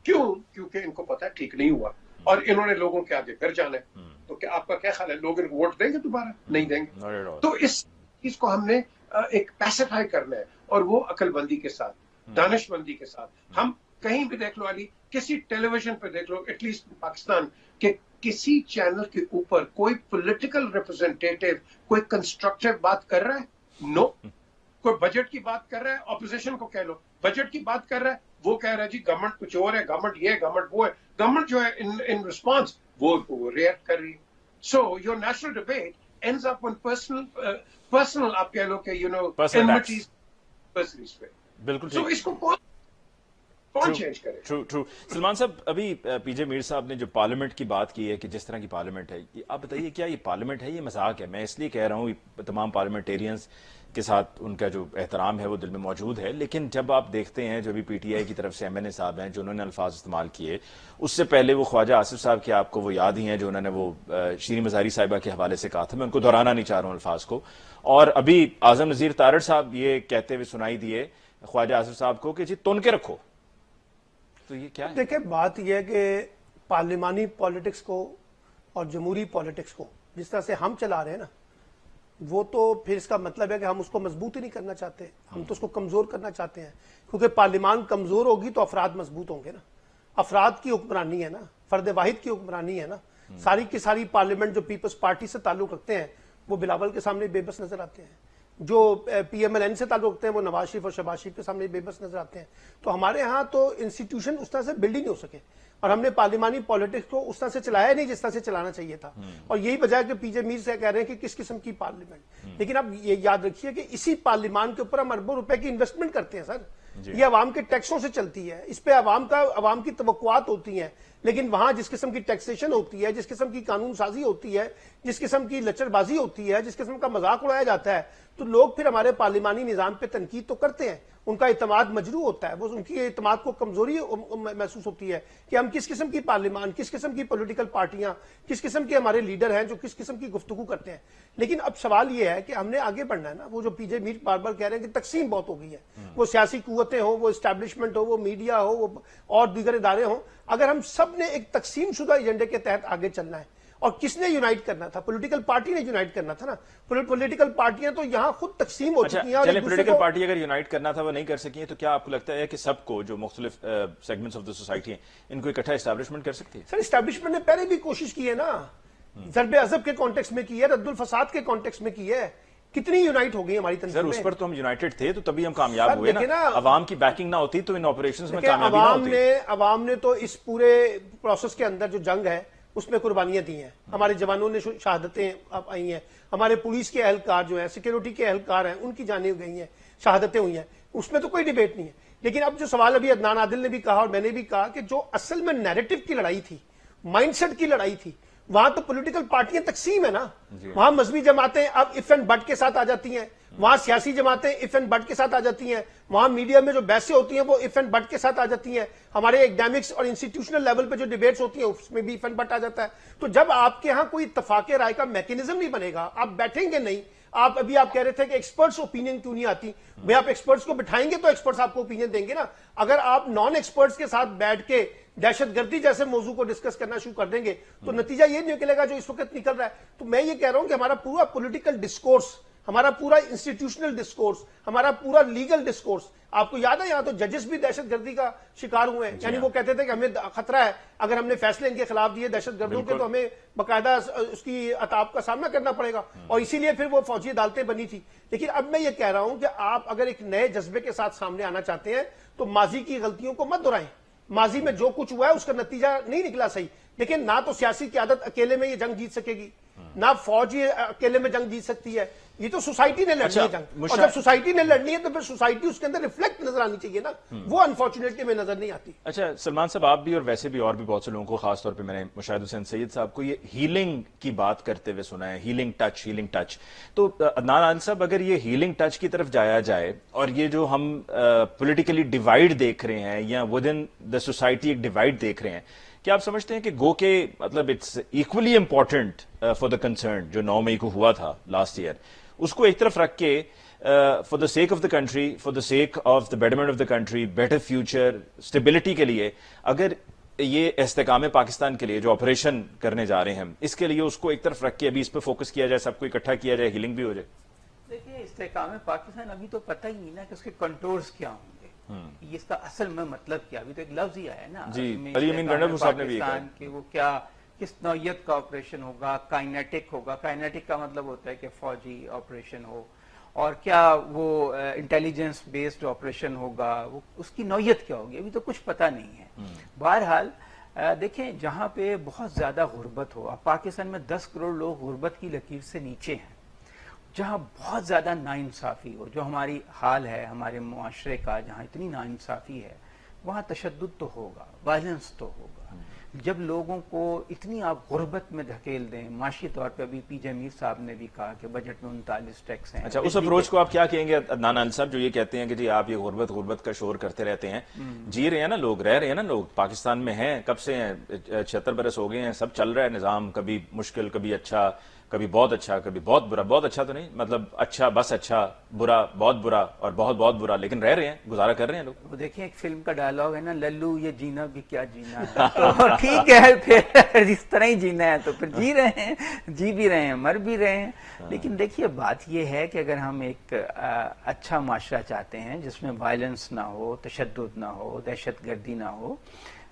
کیوں؟ کیونکہ ان کو پتا ہے ٹھیک نہیں ہوا اور انہوں نے لوگوں کے آگے پھر جانا ہے. تو کیا آپ کا کیا خیال ہے لوگ ان کو ووٹ دیں گے دوبارہ؟ نہیں دیں گے. تو اس چیز کو ہم نے ایک پیسیفائی کرنا ہے، اور وہ عقل بندی کے ساتھ، دانش مندی کے ساتھ. ہم کہیں بھی دیکھ لو علی، کسی ٹیلی ویژن پہ دیکھ لو ایٹ لیسٹ پاکستان کہ کسی چینل کے اوپر کوئی پولیٹیکل ریپرزینٹیٹیو کوئی کنسٹرکٹیو بات کر رہا ہے؟ نو. کوئی بجٹ کی بات کر رہا ہے، اپوزیشن کو کہہ لو بجٹ کی بات کر رہا ہے، وہ کہہ رہا ہے جی گورنمنٹ کچھ اور ہے، گورنمنٹ یہ ہے، گورنمنٹ وہ ہے. گورنمنٹ جو ہے ان ریسپانس وہ ریئیکٹ کر رہی ہے. So your national debate ends up on personal آپ کہہ لو کہ یو نو انمیٹیز پرسنز پہ. بالکل. سو اس کو کون چینج کرے؟ ٹرو. سلمان صاحب، ابھی پی جے میر صاحب نے جو پارلیمنٹ کی بات کی ہے کہ جس طرح کی پارلیمنٹ ہے، آپ بتائیے کیا یہ پارلیمنٹ ہے؟ یہ مذاق ہے. میں اس لیے کہہ رہا ہوں تمام پارلیمنٹیرینز کے ساتھ ان کا جو احترام ہے وہ دل میں موجود ہے، لیکن جب آپ دیکھتے ہیں جو بھی پی ٹی آئی کی طرف سے ایم این اے صاحب ہیں جو انہوں نے الفاظ استعمال کیے، اس سے پہلے وہ خواجہ آصف صاحب کے آپ کو وہ یاد ہی ہیں جو انہوں نے وہ شیریں مزاری صاحبہ کے حوالے سے کہا تھا. میں ان کو دہرانا نہیں چاہ رہا ہوں الفاظ کو. اور ابھی اعظم نذیر تارڑ صاحب یہ کہتے ہوئے سنائی دیے خواجہ آصف صاحب کو کہ جی تن کے رکھو. تو یہ کیا ہے؟ دیکھیں بات یہ ہے کہ پارلیمانی پالیٹکس کو اور جمہوری پالیٹکس کو جس طرح سے ہم چلا رہے ہیں نا، وہ تو پھر اس کا مطلب ہے کہ ہم اس کو مضبوط ہی نہیں کرنا چاہتے، ہم تو اس کو کمزور کرنا چاہتے ہیں. کیونکہ پارلیمان کمزور ہوگی تو افراد مضبوط ہوں گے نا. افراد کی حکمرانی ہے نا، فرد واحد کی حکمرانی ہے نا. ساری کی ساری پارلیمنٹ جو پیپلز پارٹی سے تعلق رکھتے ہیں وہ بلاول کے سامنے بے بس نظر آتے ہیں. جو پی ایم ایل این سے تعلق رکھتے ہیں وہ نواز شریف اور شہباز شریف کے سامنے بے بس نظر آتے ہیں. تو ہمارے ہاں تو انسٹیٹیوشن اس طرح سے بلڈ ہی نہیں ہو سکے، اور ہم نے پارلیمانی پالیٹکس کو اس طرح سے چلایا نہیں جس طرح سے چلانا چاہیے تھا. اور یہی وجہ ہے کہ پی جے میر سے کہہ رہے ہیں کہ کس قسم کی پارلیمنٹ. لیکن اب یہ یاد رکھیے کہ اسی پارلیمان کے اوپر ہم اربوں روپے کی انویسٹمنٹ کرتے ہیں سر. یہ عوام کے ٹیکسوں سے چلتی ہے، اس پہ عوام کی توقعات ہوتی ہیں. لیکن وہاں جس قسم کی ٹیکسیشن ہوتی ہے، جس قسم کی قانون سازی ہوتی ہے، جس قسم کی لچر بازی ہوتی ہے، جس قسم کا مذاق اڑایا جاتا ہے، تو لوگ پھر ہمارے پارلیمانی نظام پہ تنقید تو کرتے ہیں. ان کا اعتماد مجروح ہوتا ہے، وہ ان کی اعتماد کو کمزوری محسوس ہوتی ہے کہ ہم کس قسم کی پارلیمان، کس قسم کی پولیٹیکل پارٹیاں، کس قسم کے ہمارے لیڈر ہیں جو کس قسم کی گفتگو کرتے ہیں. لیکن اب سوال یہ ہے کہ ہم نے آگے بڑھنا ہے نا. وہ جو پی جے میر بار بار کہہ رہے ہیں کہ تقسیم بہت ہو گئی ہے، وہ سیاسی قوتیں ہوں، وہ اسٹیبلشمنٹ ہو، وہ میڈیا ہو، وہ اور دیگر ادارے ہوں. اگر ہم سب نے ایک تقسیم شدہ ایجنڈے کے تحت آگے چلنا ہے، اور کس نے یونائٹ کرنا تھا؟ پولیٹیکل پارٹی نے یونائٹ کرنا تھا نا. پولیٹیکل پارٹیاں تو یہاں خود تقسیم ہو چکی ہیں. چلیں پولیٹیکل پارٹی اگر یونائٹ کرنا تھا وہ نہیں کر سکی ہیں، تو کیا آپ کو لگتا ہے کہ سب کو جو مختلف سیگمنٹس آف دا سوسائٹی ہیں ان کو اکٹھا اسٹیبلشمنٹ کر سکتی ہے؟ سر اسٹیبلشمنٹ نے پہلے بھی کوشش کی ہے نا، ضرب عضب کے کانٹیکس میں کی ہے، رد الفساد کے کانٹیکس میں کی ہے. کتنی یونائٹ ہو گئی ہماری تنظیمیں. سر اس پر تو ہم یونائٹڈ تھے تو تبھی ہم کامیاب ہوئے نا. عوام کی بیکنگ نہ ہوتی تو ان آپریشنز میں کامیابی نہ ہوتی. عوام نے تو اس پورے پروسیس کے اندر جو جنگ ہے اس میں قربانیاں دی ہیں. ہمارے جوانوں نے شہادتیں آئی ہیں، ہمارے پولیس کے اہلکار جو ہیں، سیکیورٹی کے اہلکار ہیں، ان کی جانیں گئی ہیں، شہادتیں ہوئی ہیں. اس میں تو کوئی ڈیبیٹ نہیں ہے. لیکن اب جو سوال ابھی عدنان عادل نے بھی کہا اور میں نے بھی کہا کہ جو اصل میں نیریٹو کی لڑائی تھی، مائنڈ سیٹ کی لڑائی تھی، وہاں تو پولیٹیکل پارٹیاں تقسیم ہے نا. وہاں مذہبی جماعتیں اب اف اینڈ بٹ کے ساتھ آ جاتی ہیں، وہاں سیاسی جماعتیں اف اینڈ بٹ کے ساتھ آ جاتی ہیں، وہاں میڈیا میں جو بحثیں ہوتی ہیں وہ اف اینڈ بٹ کے ساتھ آ جاتی ہیں، ہمارے ایکڈیمکس اور انسٹیٹیوشنل لیول پہ جو ڈیبیٹس ہوتی ہیں اس میں بھی اف اینڈ بٹ آ جاتا ہے. تو جب آپ کے ہاں کوئی اتفاق رائے کا میکینزم نہیں بنے گا، آپ بیٹھیں گے نہیں. آپ کہہ رہے تھے کہ ایکسپرٹس اوپینین کیوں نہیں آتی. بھئی آپ ایکسپرٹس کو بٹھائیں گے تو ایکسپرٹس آپ کو اوپینین دیں گے نا. اگر آپ نان ایکسپرٹس کے ساتھ بیٹھ کے دہشت گردی جیسے موضوع کو ڈسکس کرنا شروع کر دیں گے تو نتیجہ یہ نہیں نکلے گا جو اس وقت نکل رہا ہے. تو میں یہ کہہ رہا ہوں کہ ہمارا پورا پولیٹیکل ڈسکورس، ہمارا پورا انسٹیٹیوشنل ڈسکورس، ہمارا پورا لیگل ڈسکورس، آپ کو یاد ہے یہاں تو ججز بھی دہشت گردی کا شکار ہوئے ہیں. یعنی وہ کہتے تھے کہ ہمیں خطرہ ہے، اگر ہم نے فیصلے ان کے خلاف دیے دہشت گردوں کے تو ہمیں باقاعدہ اس کی عطاب کا سامنا کرنا پڑے گا، اور اسی لیے پھر وہ فوجی عدالتیں بنی تھی. لیکن اب میں یہ کہہ رہا ہوں کہ آپ اگر ایک نئے جذبے کے ساتھ سامنے آنا چاہتے ہیں تو ماضی کی غلطیوں کو مت دہرائیں. ماضی میں جو کچھ ہوا ہے اس کا نتیجہ نہیں نکلا صحیح. لیکن نہ تو سیاسی قیادت اکیلے میں یہ جنگ جیت سکے گی، نہ فوج یہ اکیلے میں جنگ جیت سکتی ہے، یہ تو سوسائٹی نے لڑنی ہے جنگ، اور جب سوسائٹی نے لڑنی ہے تو پھر سوسائٹی اس کے اندر ریفلیکٹ نظر آنی چاہیے نا، وہ انفارچونیٹلی میں نظر نہیں آتی۔ اچھا سلمان صاحب، آپ بھی اور ویسے بھی اور بھی بہت سے لوگوں کو، خاص طور پہ میں نے مشاہد حسین سید صاحب کو یہ ہیلنگ کی بات کرتے ہوئے سنا ہے، ہیلنگ ٹچ، تو عدنان صاحب اگر یہ ہیلنگ ٹچ کی طرف جایا جائے اور یہ جو ہم پولیٹیکلی ڈیوائڈ دیکھ رہے ہیں یا ود ان دا سوسائٹی ایک ڈیوائڈ دیکھ رہے ہیں، کیا آپ سمجھتے ہیں کہ گو کہ مطلب it's equally important for the concern جو 9 مئی کو ہوا تھا لاسٹ ایئر، اس کو ایک طرف رکھ کے for the sake of the country, for the sake of the betterment of the country, better future, stability کے لیے، اگر یہ استحکام پاکستان کے لیے جو آپریشن کرنے جا رہے ہیں ہم، اس کے لیے اس کو ایک طرف رکھ کے ابھی اس پہ فوکس کیا جائے، سب کو اکٹھا کیا جائے، ہیلنگ بھی ہو جائے؟ دیکھیے استحکام پاکستان ابھی تو پتہ ہی نہیں نا کہ اس کے کنٹورز کیا ہوں گے، یہ اس کا اصل میں مطلب کیا، ابھی تو ایک لفظ ہی آیا ہے نا جی، علی امین گنڈر صاحب نے بھی کہا کہ وہ کیا کس نوعیت کا آپریشن ہوگا، کائنیٹک ہوگا، کائنیٹک کا مطلب ہوتا ہے کہ فوجی آپریشن ہو، اور کیا وہ انٹیلیجنس بیسڈ آپریشن ہوگا، وہ اس کی نوعیت کیا ہوگی، ابھی تو کچھ پتہ نہیں ہے۔ بہرحال دیکھیں جہاں پہ بہت زیادہ غربت ہو، اب پاکستان میں 10 کروڑ لوگ غربت کی لکیر سے نیچے ہیں، جہاں بہت زیادہ ناانصافی ہو، جو ہماری حال ہے ہمارے معاشرے کا، جہاں اتنی ناانصافی ہے وہاں تشدد تو ہوگا، وائلنس تو ہوگا۔ جب لوگوں کو اتنی آپ غربت میں دھکیل دیں، معاشی طور پہ ابھی پی جے میر صاحب نے بھی کہا کہ بجٹ میں 39 ٹیکس ہیں۔ اچھا، اس اپروچ کو آپ کیا کہیں گے عدنان علی صاحب جو یہ کہتے ہیں کہ جی آپ یہ غربت کا شور کرتے رہتے ہیں، جی رہے ہیں نا لوگ، رہ رہے ہیں نا لوگ، پاکستان میں ہیں کب سے ہیں، 76 برس ہو گئے ہیں، سب چل رہا ہے نظام، کبھی مشکل، کبھی اچھا، کبھی بہت اچھا، کبھی بہت برا، بہت اچھا تو نہیں، مطلب اچھا بس اچھا، برا بہت برا، اور بہت بہت برا، لیکن رہ رہے ہیں، گزارا کر رہے ہیں لوگ۔ وہ دیکھیں ایک فلم کا ڈائلاگ ہے نا، للو یہ جینا بھی کیا جینا ہے، تو ٹھیک ہے پھر اس طرح ہی جینا ہے تو پھر جی رہے ہیں، جی بھی رہے ہیں، مر بھی رہے ہیں۔ لیکن دیکھیے بات یہ ہے کہ اگر ہم ایک اچھا معاشرہ چاہتے ہیں جس میں وائلنس نہ ہو، تشدد نہ ہو، دہشت گردی نہ ہو،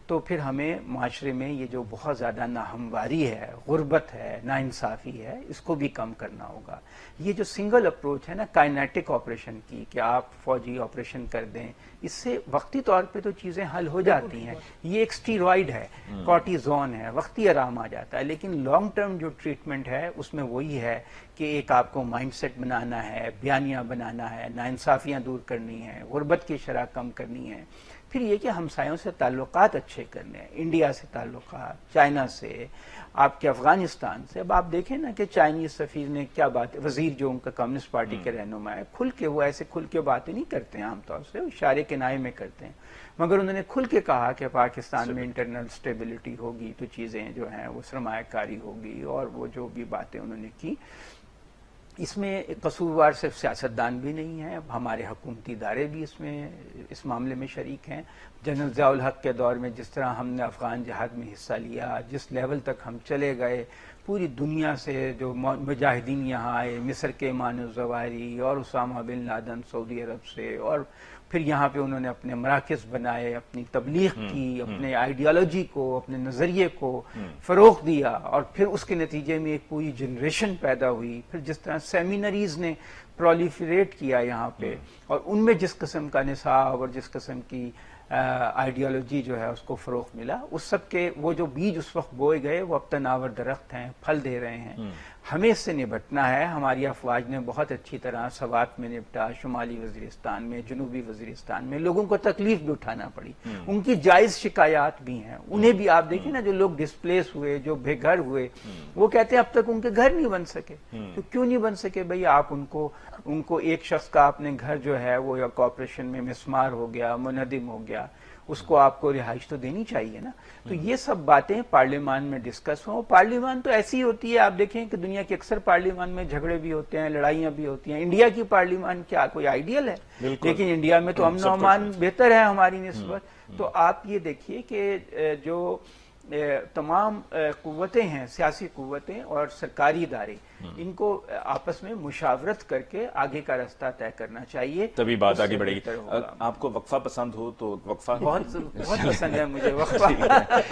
تو پھر ہمیں معاشرے میں یہ جو بہت زیادہ ناہمواری ہے، غربت ہے، ناانصافی ہے، اس کو بھی کم کرنا ہوگا۔ یہ جو سنگل اپروچ ہے نا کائنیٹک آپریشن کی، کہ آپ فوجی آپریشن کر دیں، اس سے وقتی طور پہ تو چیزیں حل ہو جاتی ہیں، یہ ایک سٹیرائڈ ہے، کارٹیزون ہے، وقتی آرام آ جاتا ہے، لیکن لانگ ٹرم جو ٹریٹمنٹ ہے اس میں وہی ہے کہ ایک آپ کو مائنڈ سیٹ بنانا ہے، بیانیہ بنانا ہے، ناانصافیاں دور کرنی ہیں، غربت کی شرح کم کرنی ہے، پھر یہ کہ ہمسایوں سے تعلقات اچھے کرنے ہیں، انڈیا سے تعلقات، چائنا سے، آپ کے افغانستان سے۔ اب آپ دیکھیں نا کہ چائنیز سفیر نے کیا بات، وزیر جو ان کا کمیونسٹ پارٹی کے رہنما ہے، کھل کے وہ ایسے کھل کے باتیں نہیں کرتے ہیں عام طور سے، اشارے کنائے میں کرتے ہیں، مگر انہوں نے کھل کے کہا کہ پاکستان میں انٹرنل سٹیبلٹی ہوگی تو چیزیں جو ہیں وہ سرمایہ کاری ہوگی، اور وہ جو بھی باتیں انہوں نے کی، اس میں قصوروار صرف سیاستدان بھی نہیں ہیں، ہمارے حکومتی ادارے بھی اس معاملے میں شریک ہیں۔ جنرل ضیاء الحق کے دور میں جس طرح ہم نے افغان جہاد میں حصہ لیا، جس لیول تک ہم چلے گئے، پوری دنیا سے جو مجاہدین یہاں آئے، مصر کے ایمان الزواہری اور اسامہ بن لادن سعودی عرب سے، اور پھر یہاں پہ انہوں نے اپنے مراکز بنائے، اپنی تبلیغ کی، اپنے آئیڈیالوجی کو، اپنے نظریے کو فروغ دیا، اور پھر اس کے نتیجے میں ایک پوری جنریشن پیدا ہوئی۔ پھر جس طرح سیمینریز نے پرولیفریٹ کیا یہاں پہ، اور ان میں جس قسم کا نصاب اور جس قسم کی آئیڈیالوجی جو ہے اس کو فروغ ملا، اس سب کے وہ جو بیج اس وقت بوئے گئے وہ اب تناور درخت ہیں، پھل دے رہے ہیں۔ ہمیں اس سے نبٹنا ہے، ہماری افواج نے بہت اچھی طرح سوات میں نپٹا، شمالی وزیرستان میں، جنوبی وزیرستان میں، لوگوں کو تکلیف بھی اٹھانا پڑی، ان کی جائز شکایات بھی ہیں، انہیں بھی آپ دیکھیں نا جو لوگ ڈسپلیس ہوئے، جو بے گھر ہوئے، وہ کہتے ہیں اب تک ان کے گھر نہیں بن سکے۔ تو کیوں نہیں بن سکے بھئی؟ آپ ان کو ایک شخص کا اپنے گھر جو ہے وہ یا کارپوریشن میں مسمار ہو گیا، منہدم ہو گیا، اس کو آپ کو رہائش تو دینی چاہیے نا۔ تو یہ سب باتیں پارلیمان میں ڈسکس ہوں۔ پارلیمان تو ایسی ہوتی ہے، آپ دیکھیں کہ دنیا کے اکثر پارلیمان میں جھگڑے بھی ہوتے ہیں، لڑائیاں بھی ہوتی ہیں۔ انڈیا کی پارلیمان کیا کوئی آئیڈیل ہے؟ لیکن انڈیا میں تو امن و امان بہتر ہے ہماری نسبت۔ تو آپ یہ دیکھیے کہ جو تمام قوتیں ہیں، سیاسی قوتیں اور سرکاری ادارے، ان کو آپس میں مشاورت کر کے آگے کا راستہ طے کرنا چاہیے، تبھی بات آگے بڑھے گی۔ آپ کو وقفہ پسند ہو تو وقفہ بہت پسند ہے مجھے وقفہ۔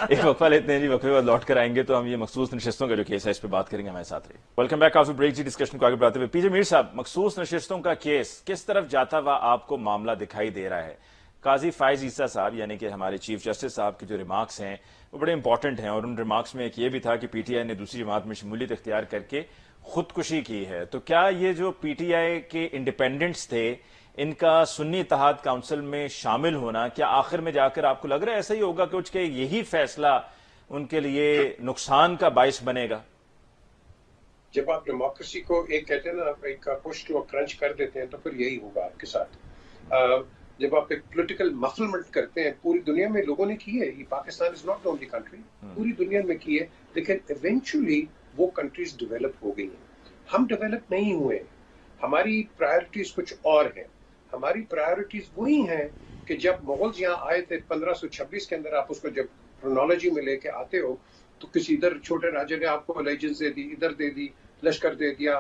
ایک وقفہ لیتے ہیں جی، وقفے بعد لوٹ کر آئیں گے تو ہم یہ مخصوص نشستوں کا جو کیس ہے اس پہ بات کریں گے، ہمارے ساتھ رہیے۔ ویلکم بیک آفٹر بریک جی، ڈسکشن کو آگے بڑھاتے ہوئے پی جے میر صاحب، مخصوص نشستوں کا کیس کس طرف جاتا ہوا آپ کو معاملہ دکھائی دے رہا ہے؟ قاضی فائز عیسیٰ صاحب یعنی کہ ہمارے چیف جسٹس صاحب کے جو ریمارکس ہیں وہ بڑے امپورٹنٹ ہیں، اور ان ریمارکس میں ایک یہ بھی تھا کہ پی ٹی آئی نے دوسری جماعت میں شمولیت اختیار کر کے خودکشی کی ہے. تو کیا یہ جو پی ٹی آئی کے انڈیپینڈنٹس تھے ان کا سنی اتحاد کونسل میں شامل ہونا، کیا آخر میں جا کر آپ کو لگ رہا ہے ایسا ہی ہوگا کہ یہی فیصلہ ان کے لیے نقصان کا باعث بنے گا؟ جب آپ ڈیموکریسی کو ایک کہتے ہیں نا ایک پش ٹو کرنچ کر دیتے ہیں تو پھر یہی ہوگا آپ کے ساتھ. جب آپ ایک پولیٹیکل مفلمنٹ کرتے ہیں، پوری دنیا میں لوگوں نے کی ہے، یہ Pakistan is not the only country, پوری دنیا میں کی ہے، لیکن ایونچولی وہ کنٹریز ڈیولپ ہو گئی ہیں. ہم ڈیولپ نہیں ہوئے، ہماری پرائرٹیز کچھ اور ہیں. ہماری پرائرٹیز وہی ہیں کہ جب مغلز یہاں آئے تھے 1526 کے اندر، آپ اس کو جب کرونالوجی میں لے کے آتے ہو تو کسی ادھر چھوٹے راجے نے آپ کو الائجنس دے دی، ادھر دے دی، لشکر دے دیا،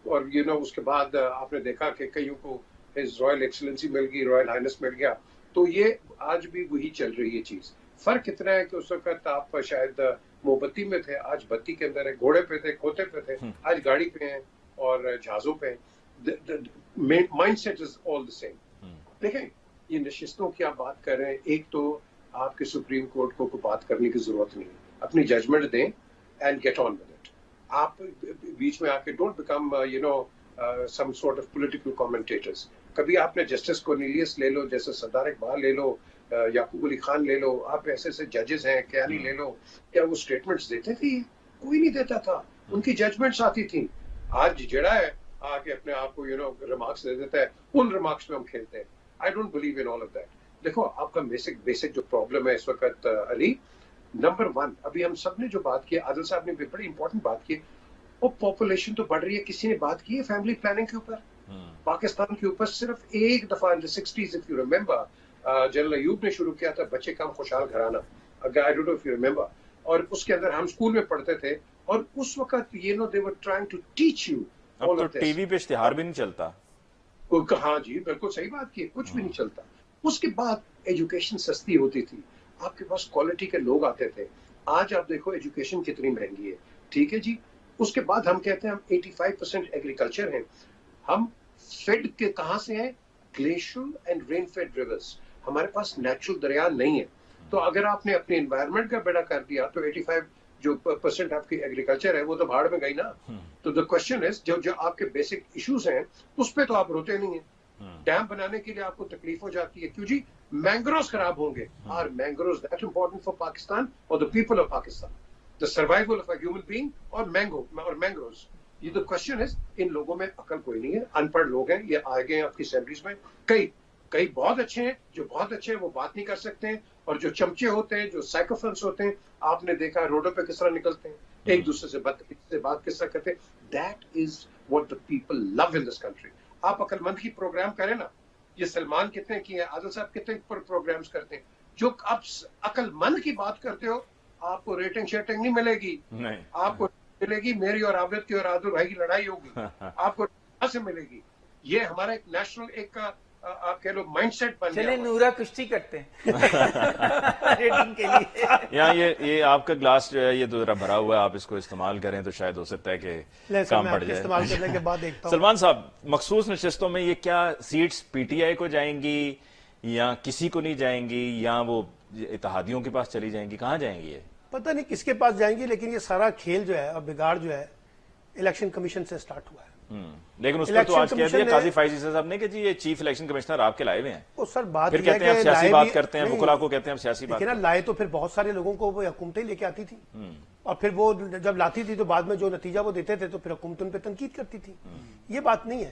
اور اس کے بعد آپ نے دیکھا کہ کئیوں کو رائل ایکسلنسی مل گئی، رائل ہائنس مل گیا. تو یہ آج بھی وہی چل رہی ہے چیز. فرق اتنا ہے کہ اس وقت آپ شاید موم بتی میں تھے، آج بتی کے اندر ہے، گھوڑے پہ تھے، کھوتے پہ تھے، آج گاڑی پہ ہیں اور جہازوں پہ. Mind set is all the same. دیکھیں یہ نشستوں کی آپ بات کر رہے ہیں، ایک تو آپ کے سپریم کورٹ کو بات کرنے کی ضرورت نہیں ہے، اپنی ججمنٹ دیں and get on with it. آپ بیچ میں آ کے don't become some sort of political commentators. کبھی آپ نے جسٹس کورنیلیس لے لو، جیسے سردار اقبال لے لو، یعقوب علی خان لے لو، آپ ایسے ایسے ججز ہیں، کیانی لے لو، کیا وہ اسٹیٹمنٹس دیتے تھے؟ کوئی نہیں دیتا تھا. ان کی ججمنٹس آتی تھیں. آج جڑا ہے آ کے اپنے آپ کو ریمارکس دے دیتا ہے، ان ریمارکس میں ہم کھیلتے ہیں. I don't believe in all of that. دیکھو آپ کا بیسک جو پرابلم ہے اس وقت علی، نمبر 1 ابھی ہم سب نے جو بات کی، عادل صاحب نے بھی بڑی امپورٹنٹ بات کی، وہ پاپولیشن تو بڑھ رہی ہے. کسی نے بات کی ہے فیملی پلاننگ کے اوپر؟ پاکستان کے اوپر صرف ایک دفعہ ان 60s if you remember general Ayub نے شروع کیا تھا بچے کم خوشحال گھرانہ، I don't know if you remember, اور اس کے اندر ہم اسکول میں پڑھتے تھے، اور اس وقت they were trying to teach you اب all تو of this. ٹی وی پہ اشتہار بھی نہیں چلتا. ہاں جی بالکل صحیح بات کی، کچھ بھی نہیں چلتا. اس کے بعد ایجوکیشن سستی ہوتی تھی، آپ کے پاس کوالٹی کے لوگ آتے تھے. آج آپ دیکھو ایجوکیشن کتنی مہنگی ہے. ٹھیک ہے جی، اس کے بعد ہم کہتے ہیں ہم 85% ایگریکلچر ہیں. ہم فیڈ کے کہاں سے ہیں؟ گلیشیل اینڈ رین فیڈ ریورز. ہمارے پاس نیچرل دریا نہیں ہے. تو اگر آپ نے اپنے انوائرمنٹ کا بیڑا کر دیا تو 85% آپ کی ایگریکلچر ہے وہ تو بھاڑ میں گئی نا. تو دا کوشچن از جو آپ کے بیسک ایشوز ہیں اس پہ تو آپ روتے نہیں ہیں. ڈیم بنانے کے لیے آپ کو تکلیف ہو جاتی ہے، کیوں جی؟ مینگروز خراب ہوں گے. Are mangroves that important for Pakistan اور the people of Pakistan, the survival of a human being اور مینگروز. یہ تو کوشچن ہے. ان لوگوں میں عقل کوئی نہیں ہے، ان پڑھ لوگ ہیں، یہ آئے گئے ہیں آپ کی اسمبلیز میں. کئی بہت اچھے ہیں، جو بہت اچھے ہیں وہ بات نہیں کر سکتے ہیں، اور جو چمچے ہوتے ہیں، جو سائیکوفنس ہوتے ہیں، آپ نے دیکھا روڈوں پہ کس طرح نکلتے ہیں، ایک دوسرے سے بات کس طرح کرتے ہیں. That is what the people love in this country. آپ عقل مند کی پروگرام کریں نا. یہ سلمان کتنے کی ہیں، عادل صاحب کتنے پروگرامز کرتے ہیں. جو آپ عقل مند کی بات کرتے ہو آپ کو ریٹنگ شیٹنگ نہیں ملے گی. آپ کو ملے گی میری اور عابد کی اور عادل بھائی کی لڑائی ہوگی، آپ کو کہاں سے ملے گی. یہ ہمارا ایک نیشنل ایک آپ کہہ لو مائنڈ سیٹ بن گیا. چلیں نورا کشتی کرتے ہیں ریٹنگ کے لیے. یہاں یہ آپ کا گلاس جو ہے یہ تو ذرا بھرا ہوا ہے، آپ اس کو استعمال کریں تو شاید ہو سکتا ہے کہ کام پڑ جائے. استعمال کرنے کے بعد دیکھتا ہوں. سلمان صاحب، مخصوص نشستوں میں یہ کیا سیٹس پی ٹی آئی کو جائیں گی یا کسی کو نہیں جائیں گی، یا وہ اتحادیوں کے پاس چلی جائیں گی، کہاں جائیں گی؟ یہ پتہ نہیں کس کے پاس جائیں گی، لیکن یہ سارا کھیل جو ہے اور بگاڑ جو ہے الیکشن کمیشن سے سٹارٹ ہوا ہے. لیکن اس پر تو آج کہہ دیا قاضی فائز عیسیٰ صاحب نے کہ جی یہ چیف الیکشن کمشنر آپ کے لائے ہوئے ہیں. وہ سر بات پھر کہتے ہیں ہم سیاسی بات کرتے ہیں، وکلا کو کہتے ہیں ہم سیاسی بات کرتے ہیں. لائے تو پھر بہت سارے لوگوں کو وہ حکومتیں لے کے آتی تھی، اور پھر وہ جب لاتی تھی تو بعد میں جو نتیجہ وہ دیتے تھے تو پھر حکومت ان پہ تنقید کرتی تھی. یہ بات نہیں ہے.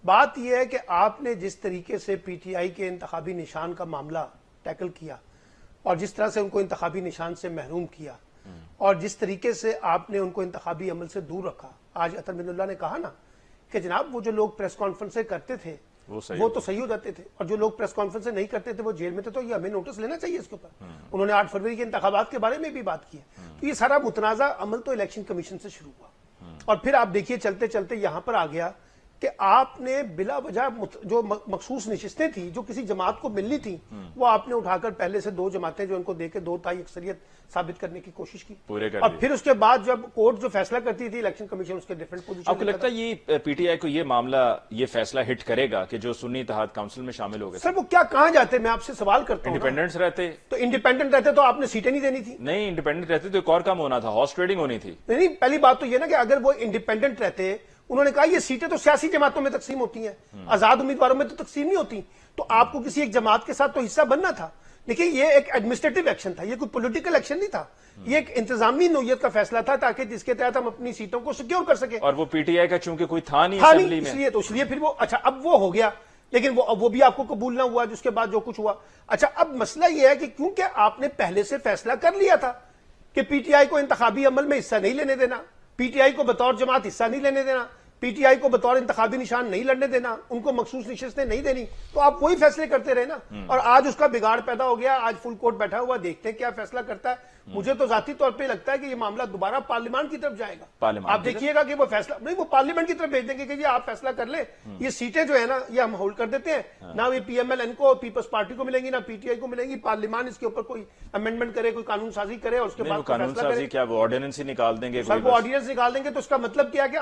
بات یہ ہے کہ آپ نے جس طریقے سے پی ٹی آئی کے انتخابی نشان کا معاملہ ٹیکل کیا، اور جس طرح سے ان کو انتخابی نشان سے محروم کیا، اور جس طریقے سے آپ نے ان کو انتخابی عمل سے دور رکھا. آج اطہر بن اللہ نے کہا نا کہ جناب وہ جو لوگ پریس کانفرنسیں کرتے تھے وہ تو صحیح ہو جاتے تھے، اور جو لوگ پریس کانفرنسیں نہیں کرتے تھے وہ جیل میں تھے. تو یہ ہمیں نوٹس لینا چاہیے اس کے اوپر. انہوں نے 8 فروری کے انتخابات کے بارے میں بھی بات کی ہے. تو یہ سارا متنازع عمل تو الیکشن کمیشن سے شروع ہوا، اور پھر آپ دیکھیے چلتے چلتے یہاں پر آ گیا کہ آپ نے بلا وجہ جو مخصوص نشستیں تھیں جو کسی جماعت کو ملنی تھیں وہ آپ نے اٹھا کر پہلے سے 2 جماعتیں جو ان کو دے کے 2 تائی اکثریت ثابت کرنے کی کوشش کی اور پھر اس کے بعد جب کورٹ جو فیصلہ کرتی تھی الیکشن کمیشن اس کے ڈیفرنٹ پوزیشن. آپ کو لگتا ہے یہ پی ٹی آئی کو یہ معاملہ یہ فیصلہ ہٹ کرے گا کہ جو سنی اتحاد کونسل میں شامل ہو گئے؟ سر وہ کیا کہاں جاتے؟ میں آپ سے سوال کرتا ہوں. انڈیپینڈنس رہتے تو انڈیپینڈنٹ رہتے تو آپ نے سیٹیں نہیں دینی تھی. نہیں، انڈیپینڈنٹ رہتے تو ایک اور کام ہونا تھا، ہارس ٹریڈنگ ہونی تھی. نہیں، پہلی بات تو یہ نا کہ اگر وہ انڈیپینڈنٹ رہتے، انہوں نے کہا یہ سیٹیں تو سیاسی جماعتوں میں تقسیم ہوتی ہیں، آزاد امیدواروں میں تو تقسیم نہیں ہوتی، تو آپ کو کسی ایک جماعت کے ساتھ تو حصہ بننا تھا. لیکن یہ ایک ایڈمنسٹریٹو ایکشن تھا، یہ کوئی پولیٹیکل ایکشن نہیں تھا، یہ ایک انتظامی نوعیت کا فیصلہ تھا تاکہ جس کے تحت ہم اپنی سیٹوں کو سیکیور کر سکیں. اور وہ پی ٹی آئی کا چونکہ کوئی تھا نہیں اسمبلی میں، اس لیے پھر وہ اچھا اب وہ ہو گیا، لیکن وہ بھی آپ کو قبول نہ ہوا جس کے بعد جو کچھ ہوا. اچھا اب مسئلہ یہ ہے کہ کیونکہ آپ نے پہلے سے فیصلہ کر لیا تھا کہ پی ٹی آئی کو انتخابی عمل میں حصہ نہیں لینے دینا، پی ٹی آئی کو بطور جماعت حصہ نہیں لینے دینا، پی ٹی آئی کو بطور انتخابی نشان نہیں لڑنے دینا، ان کو مخصوص نشستیں نہیں دینی، تو آپ وہی فیصلے کرتے رہے نا. اور آج اس کا بگاڑ پیدا ہو گیا، آج فل کورٹ بیٹھا ہوا، دیکھتے ہیں کیا فیصلہ کرتا ہے. مجھے تو ذاتی طور پہ لگتا ہے کہ یہ معاملہ دوبارہ پارلیمان کی طرف جائے گا. آپ دیکھیے گا کہ وہ فیصلہ نہیں، وہ پارلیمنٹ کی طرف بھیج دیں گے کہ یہ آپ فیصلہ کر لیں، یہ سیٹیں جو ہے نا یہ ہم ہولڈ کر دیتے ہیں، نہ یہ پی ایم ایل این کو پیپلز پارٹی کو ملیں گی نہ پی ٹی آئی کو ملیں گی. پارلیمان اس کے اوپر کوئی امینڈمنٹ کرے، کوئی قانون سازی کرے اور اس کے بعد قانون سازی کیا وہ آرڈیننس ہی نکال دیں گے؟ سر وہ آرڈیننس نکال دیں گے تو اس کا مطلب کیا ہے کہ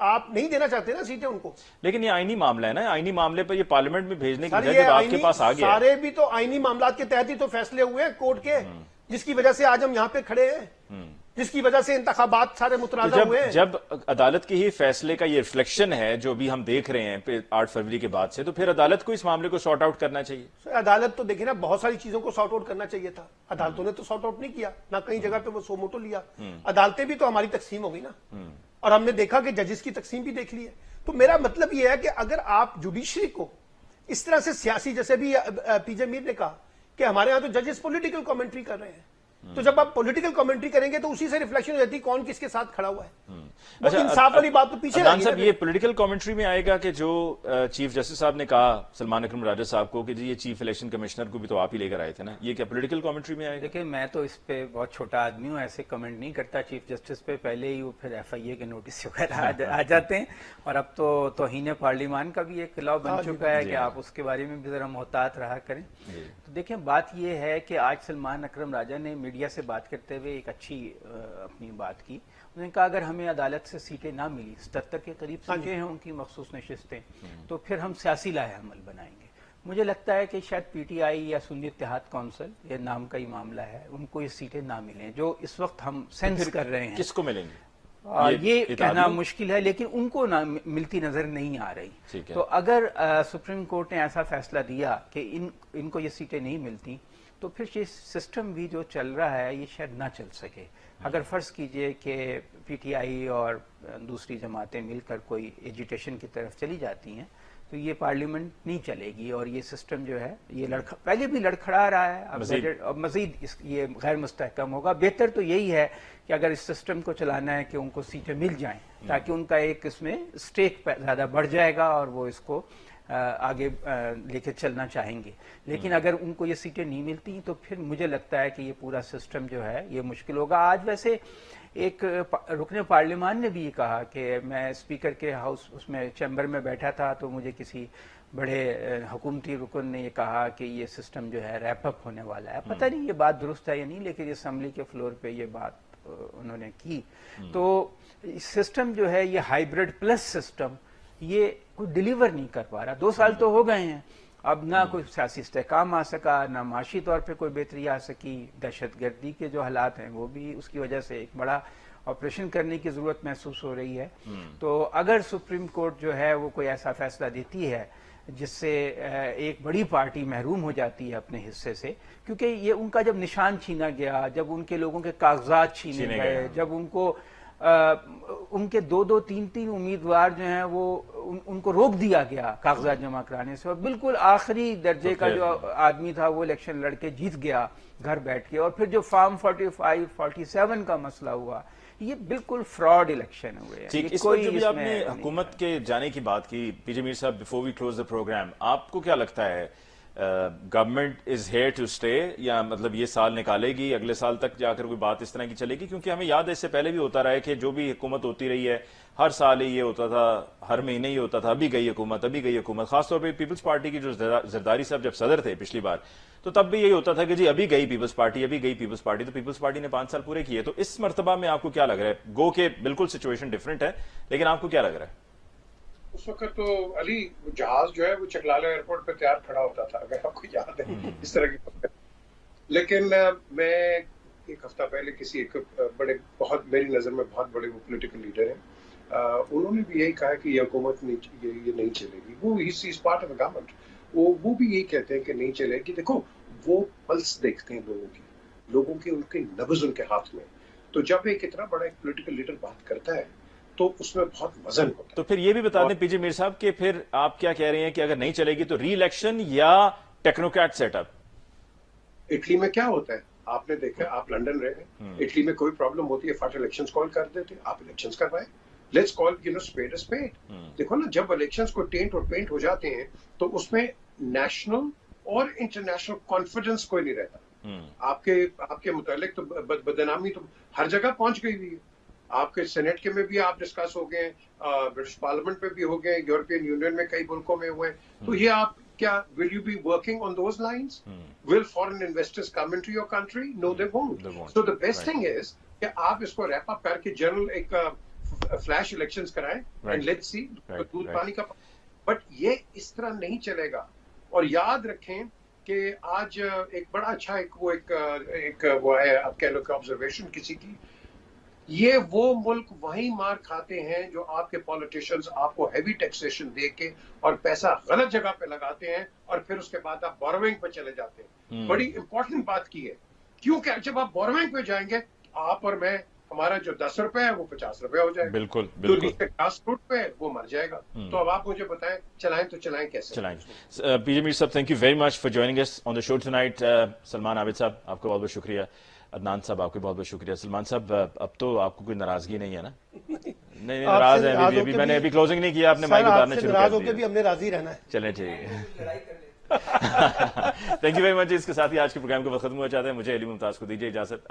آپ نہیں دینا چاہتے نا سیٹیں ان کو. لیکن یہ آئینی معاملہ ہے نا، آئینی معاملے پر یہ پارلیمنٹ میں بھیجنے کی وجہ جب آپ کے پاس آ گیا. سارے بھی تو آئینی معاملات کے تحت ہی تو فیصلے ہوئے ہیں کورٹ کے، جس کی وجہ سے آج ہم یہاں پہ کھڑے ہیں، جس کی وجہ سے انتخابات سارے متنازع ہوئے ہیں. جب عدالت کے ہی فیصلے کا یہ ریفلیکشن ہے جو بھی ہم دیکھ رہے ہیں 8 فروری کے بعد سے، تو پھر عدالت کو اس معاملے کو سارٹ آؤٹ کرنا چاہیے. عدالت تو دیکھیں نا بہت ساری چیزوں کو سارٹ آؤٹ کرنا چاہیے تھا، عدالتوں نے تو سارٹ آؤٹ نہیں کیا، نہ کہیں جگہ پہ وہ سو موٹو لیا. عدالتیں بھی تو ہماری تقسیم ہو گئی نا، اور ہم نے دیکھا کہ ججز کی تقسیم بھی دیکھ لی ہے. تو میرا مطلب یہ ہے کہ اگر آپ جوڈیشری کو اس طرح سے سیاسی، جیسے بھی پی جے میر نے کہا کہ ہمارے ہاں تو ججز پولیٹیکل کامنٹری کر رہے ہیں، تو جب آپ پولیٹیکل کامنٹری کریں گے تو اسی سے ریفلیکشن ہو جاتی ہے کون کس کے ساتھ کھڑا ہوا ہے. انصاف والی بات تو پیچھے عدنان صاحب، یہ پولیٹیکل کامنٹری میں آئے گا کہ جو چیف جسٹس صاحب نے کہا سلمان اکرم راجہ صاحب کو کہ جی یہ چیف الیکشن کمشنر کو بھی تو آپ ہی لے کر آئے تھے نا، یہ کیا پولیٹیکل کامنٹری میں آئے گا؟ دیکھیں میں تو اس پہ بہت چھوٹا آدمی ہوں، ایسے کمنٹ نہیں کرتا چیف جسٹس پہ، پہلے ہی وہ پھر ایف آئی اے کے نوٹس وغیرہ آ جاتے ہیں، اور اب تو توہین پارلیمان کا بھی ایک لا بن چکا ہے کہ آپ اس کے بارے میں بھی ذرا محتاط رہا کریں. تو دیکھیں بات یہ ہے کہ آج سلمان اکرم راجہ نے میڈیا سے بات کرتے ہوئے ایک اچھی اپنی بات کی. انہوں نے کہا اگر ہمیں عدالت سے سیٹیں نہ ملی، 77 کے قریب سیٹیں ہیں ان کی مخصوص نشستیں، تو پھر ہم سیاسی لائحہ عمل بنائیں گے. مجھے لگتا ہے کہ شاید پی ٹی آئی یا سنی اتحاد کونسل، یہ نام کا ہی معاملہ ہے، ان کو یہ سیٹیں نہ ملیں جو اس وقت ہم سینس کر رہے ہیں. کس کو ملیں گے یہ کہنا مشکل ہے، لیکن ان کو ملتی نظر نہیں آ رہی. تو اگر سپریم کورٹ نے ایسا فیصلہ دیا کہ ان کو یہ سیٹیں نہیں ملتی، تو پھر یہ سسٹم بھی جو چل رہا ہے یہ شاید نہ چل سکے. اگر فرض کیجئے کہ پی ٹی آئی اور دوسری جماعتیں مل کر کوئی ایجیٹیشن کی طرف چلی جاتی ہیں تو یہ پارلیمنٹ نہیں چلے گی، اور یہ سسٹم جو ہے یہ پہلے بھی لڑکھڑا رہا ہے، اب مزید یہ غیر مستحکم ہوگا. بہتر تو یہی ہے کہ اگر اس سسٹم کو چلانا ہے کہ ان کو سیٹیں مل جائیں تاکہ ان کا ایک اس میں اسٹیک زیادہ بڑھ جائے گا اور وہ اس کو آگے لے کے چلنا چاہیں گے. لیکن اگر ان کو یہ سیٹیں نہیں ملتی تو پھر مجھے لگتا ہے کہ یہ پورا سسٹم جو ہے یہ مشکل ہوگا. آج ویسے ایک رکن پارلیمان نے بھی یہ کہا کہ میں اسپیکر کے ہاؤس اس میں چیمبر میں بیٹھا تھا تو مجھے کسی بڑے حکومتی رکن نے یہ کہا کہ یہ سسٹم جو ہے ریپ اپ ہونے والا ہے. پتہ نہیں یہ بات درست ہے یا نہیں، لیکن اسمبلی کے فلور پہ یہ بات انہوں نے کی. تو سسٹم جو ہے یہ ہائیبرڈ پلس سسٹم یہ کوئی ڈیلیور نہیں کر پا رہا. 2 سال تو ہو گئے ہیں، اب نہ کوئی سیاسی استحکام آ سکا، نہ معاشی طور پہ کوئی بہتری آ سکی. دہشت گردی کے جو حالات ہیں وہ بھی اس کی وجہ سے ایک بڑا آپریشن کرنے کی ضرورت محسوس ہو رہی ہے. تو اگر سپریم کورٹ جو ہے وہ کوئی ایسا فیصلہ دیتی ہے جس سے ایک بڑی پارٹی محروم ہو جاتی ہے اپنے حصے سے، کیونکہ یہ ان کا جب نشان چھینا گیا، جب ان کے لوگوں کے کاغذات چھینے گئے، جب ان کو ان کے 2-2 3-3 امیدوار جو ہیں وہ ان کو روک دیا گیا کاغذات جمع کرانے سے، اور بالکل آخری درجے کا جو آدمی تھا وہ الیکشن لڑ کے جیت گیا گھر بیٹھ کے. اور پھر جو فارم 45 47 کا مسئلہ ہوا، یہ بالکل فراڈ الیکشن ہوئے. اس وقت جب آپ نے حکومت کے جانے کی بات کی پی جے میر صاحب، before we close the programme, آپ کو کیا لگتا ہے government is here to stay, یا مطلب یہ سال نکالے گی، اگلے سال تک جا کر کوئی بات اس طرح کی چلے گی؟ کیونکہ ہمیں یاد ہے اس سے پہلے بھی ہوتا رہا ہے کہ جو بھی حکومت ہوتی رہی ہے ہر سال ہی یہ ہوتا تھا، ہر مہینے ہی ہوتا تھا، ابھی گئی حکومت. خاص طور پہ پیپلز پارٹی کی جو زرداری صاحب جب صدر تھے پچھلی بار، تو تب بھی یہی ہوتا تھا کہ جی ابھی گئی پیپلز پارٹی. تو پیپلز پارٹی نے 5 سال پورے کیے. تو اس مرتبہ میں آپ کو کیا لگ رہا ہے؟ گو کہ بالکل سچویشن ڈفرینٹ ہے، لیکن آپ کو کیا لگ رہا ہے؟ اس وقت تو علی جہاز جو ہے وہ چکلالہ ایئرپورٹ پہ تیار کھڑا ہوتا تھا، اگر آپ کو یاد ہے اس طرح کی بات. لیکن میں ایک ہفتہ پہلے کسی ایک بڑے بہت میری نظر میں بہت بڑے وہ پولیٹیکل لیڈر ہیں، انہوں نے بھی یہی کہا کہ یہ حکومت یہ نہیں چلے گی. وہ از پارٹ آف گورنمنٹ. وہ بھی یہی کہتے ہیں کہ نہیں چلے گی. دیکھو وہ پلس دیکھتے ہیں لوگوں کی ان کی نبض ان کے ہاتھ میں. تو جب ایک اتنا بڑا ایک پولیٹیکل لیڈر بات کرتا ہے تو اس میں بہت وزن ہوتا ہے. تو پھر یہ بھی بتا دیں پی جے میر صاحب کہ پھر آپ کیا کہہ رہے ہیں کہ اگر نہیں چلے گی تو ری الیکشن یا ٹیکنوکریٹ سیٹ اپ؟ اٹلی میں کیا ہوتا ہے آپ نے دیکھا، آپ لنڈن رہے ہیں، اٹلی میں کوئی پرابلم ہوتی ہے فٹ الیکشنز کال کر دیتے، آپ الیکشنز کروائیں. Let's call speed speed. دیکھو نا، جب الیکشنز کو ٹینٹ اور پینٹ ہو جاتے ہیں تو اس میں نیشنل اور انٹرنیشنل کانفیڈنس کوئی نہیں رہتا. آپ کے متعلق تو بدنامی تو ہر جگہ پہنچ گئی ہوئی ہے. آپ کے سینٹ کے میں بھی آپ ڈسکس ہو گئے، برٹش پارلیمنٹ میں بھی ہو گئے، یورپین یونین میں کئی ملکوں میں ہوئے. تو یہ آپ کیا will you be working on those lines? Will foreign investors come into your country? No, they won't. So the best thing is کہ آپ اس کو ریپ اپ کر کے جنرل ایک فلیش الیکشنز کرائیں and let's see دودھ پانی کا. بٹ یہ اس طرح نہیں چلے گا. اور یاد رکھیں کہ آج ایک بڑا اچھا ایک وہ ہے، آپ کہہ لو کہ آبزرویشن کسی کی، یہ وہ ملک وہیں مار کھاتے ہیں جو آپ کے پولیٹیشینز آپ کو ہیوی ٹیکسیشن دے کے اور پیسہ غلط جگہ پہ لگاتے ہیں اور پھر اس کے بعد آپ بوروئنگ پہ چلے جاتے ہیں. بڑی امپورٹنٹ بات کی ہے، کیونکہ جب آپ بوروئنگ پہ جائیں گے آپ اور میں، ہمارا جو 10 روپے ہے وہ 50 روپے ہو جائے گا. بالکل جو نیچے گراس روٹ پہ وہ مر جائے گا. تو اب آپ مجھے بتائیں چلائیں تو چلائیں کیسے؟ پی J Mir Sahib, thank you very much for joining us on the show tonight. Salman Abid Sahib آپ کو بہت بہت شکریہ. عدنان صاحب آپ کو بہت بہت شکریہ. سلمان صاحب اب تو آپ کو کوئی ناراضگی نہیں ہے نا؟ نہیں ناراض ہے ابھی میں نے ابھی کلوزنگ نہیں کیا، آپ نے مائک اتارنا شروع کر دیا. بھی ہم نے راضی رہنا ہے. چلیں ٹھیک ہے. Thank you very much. اس کے ساتھ ہی آج کے پروگرام کا وقت ختم ہوا چاہتا ہے. مجھے علی ممتاز کو دیجیے اجازت.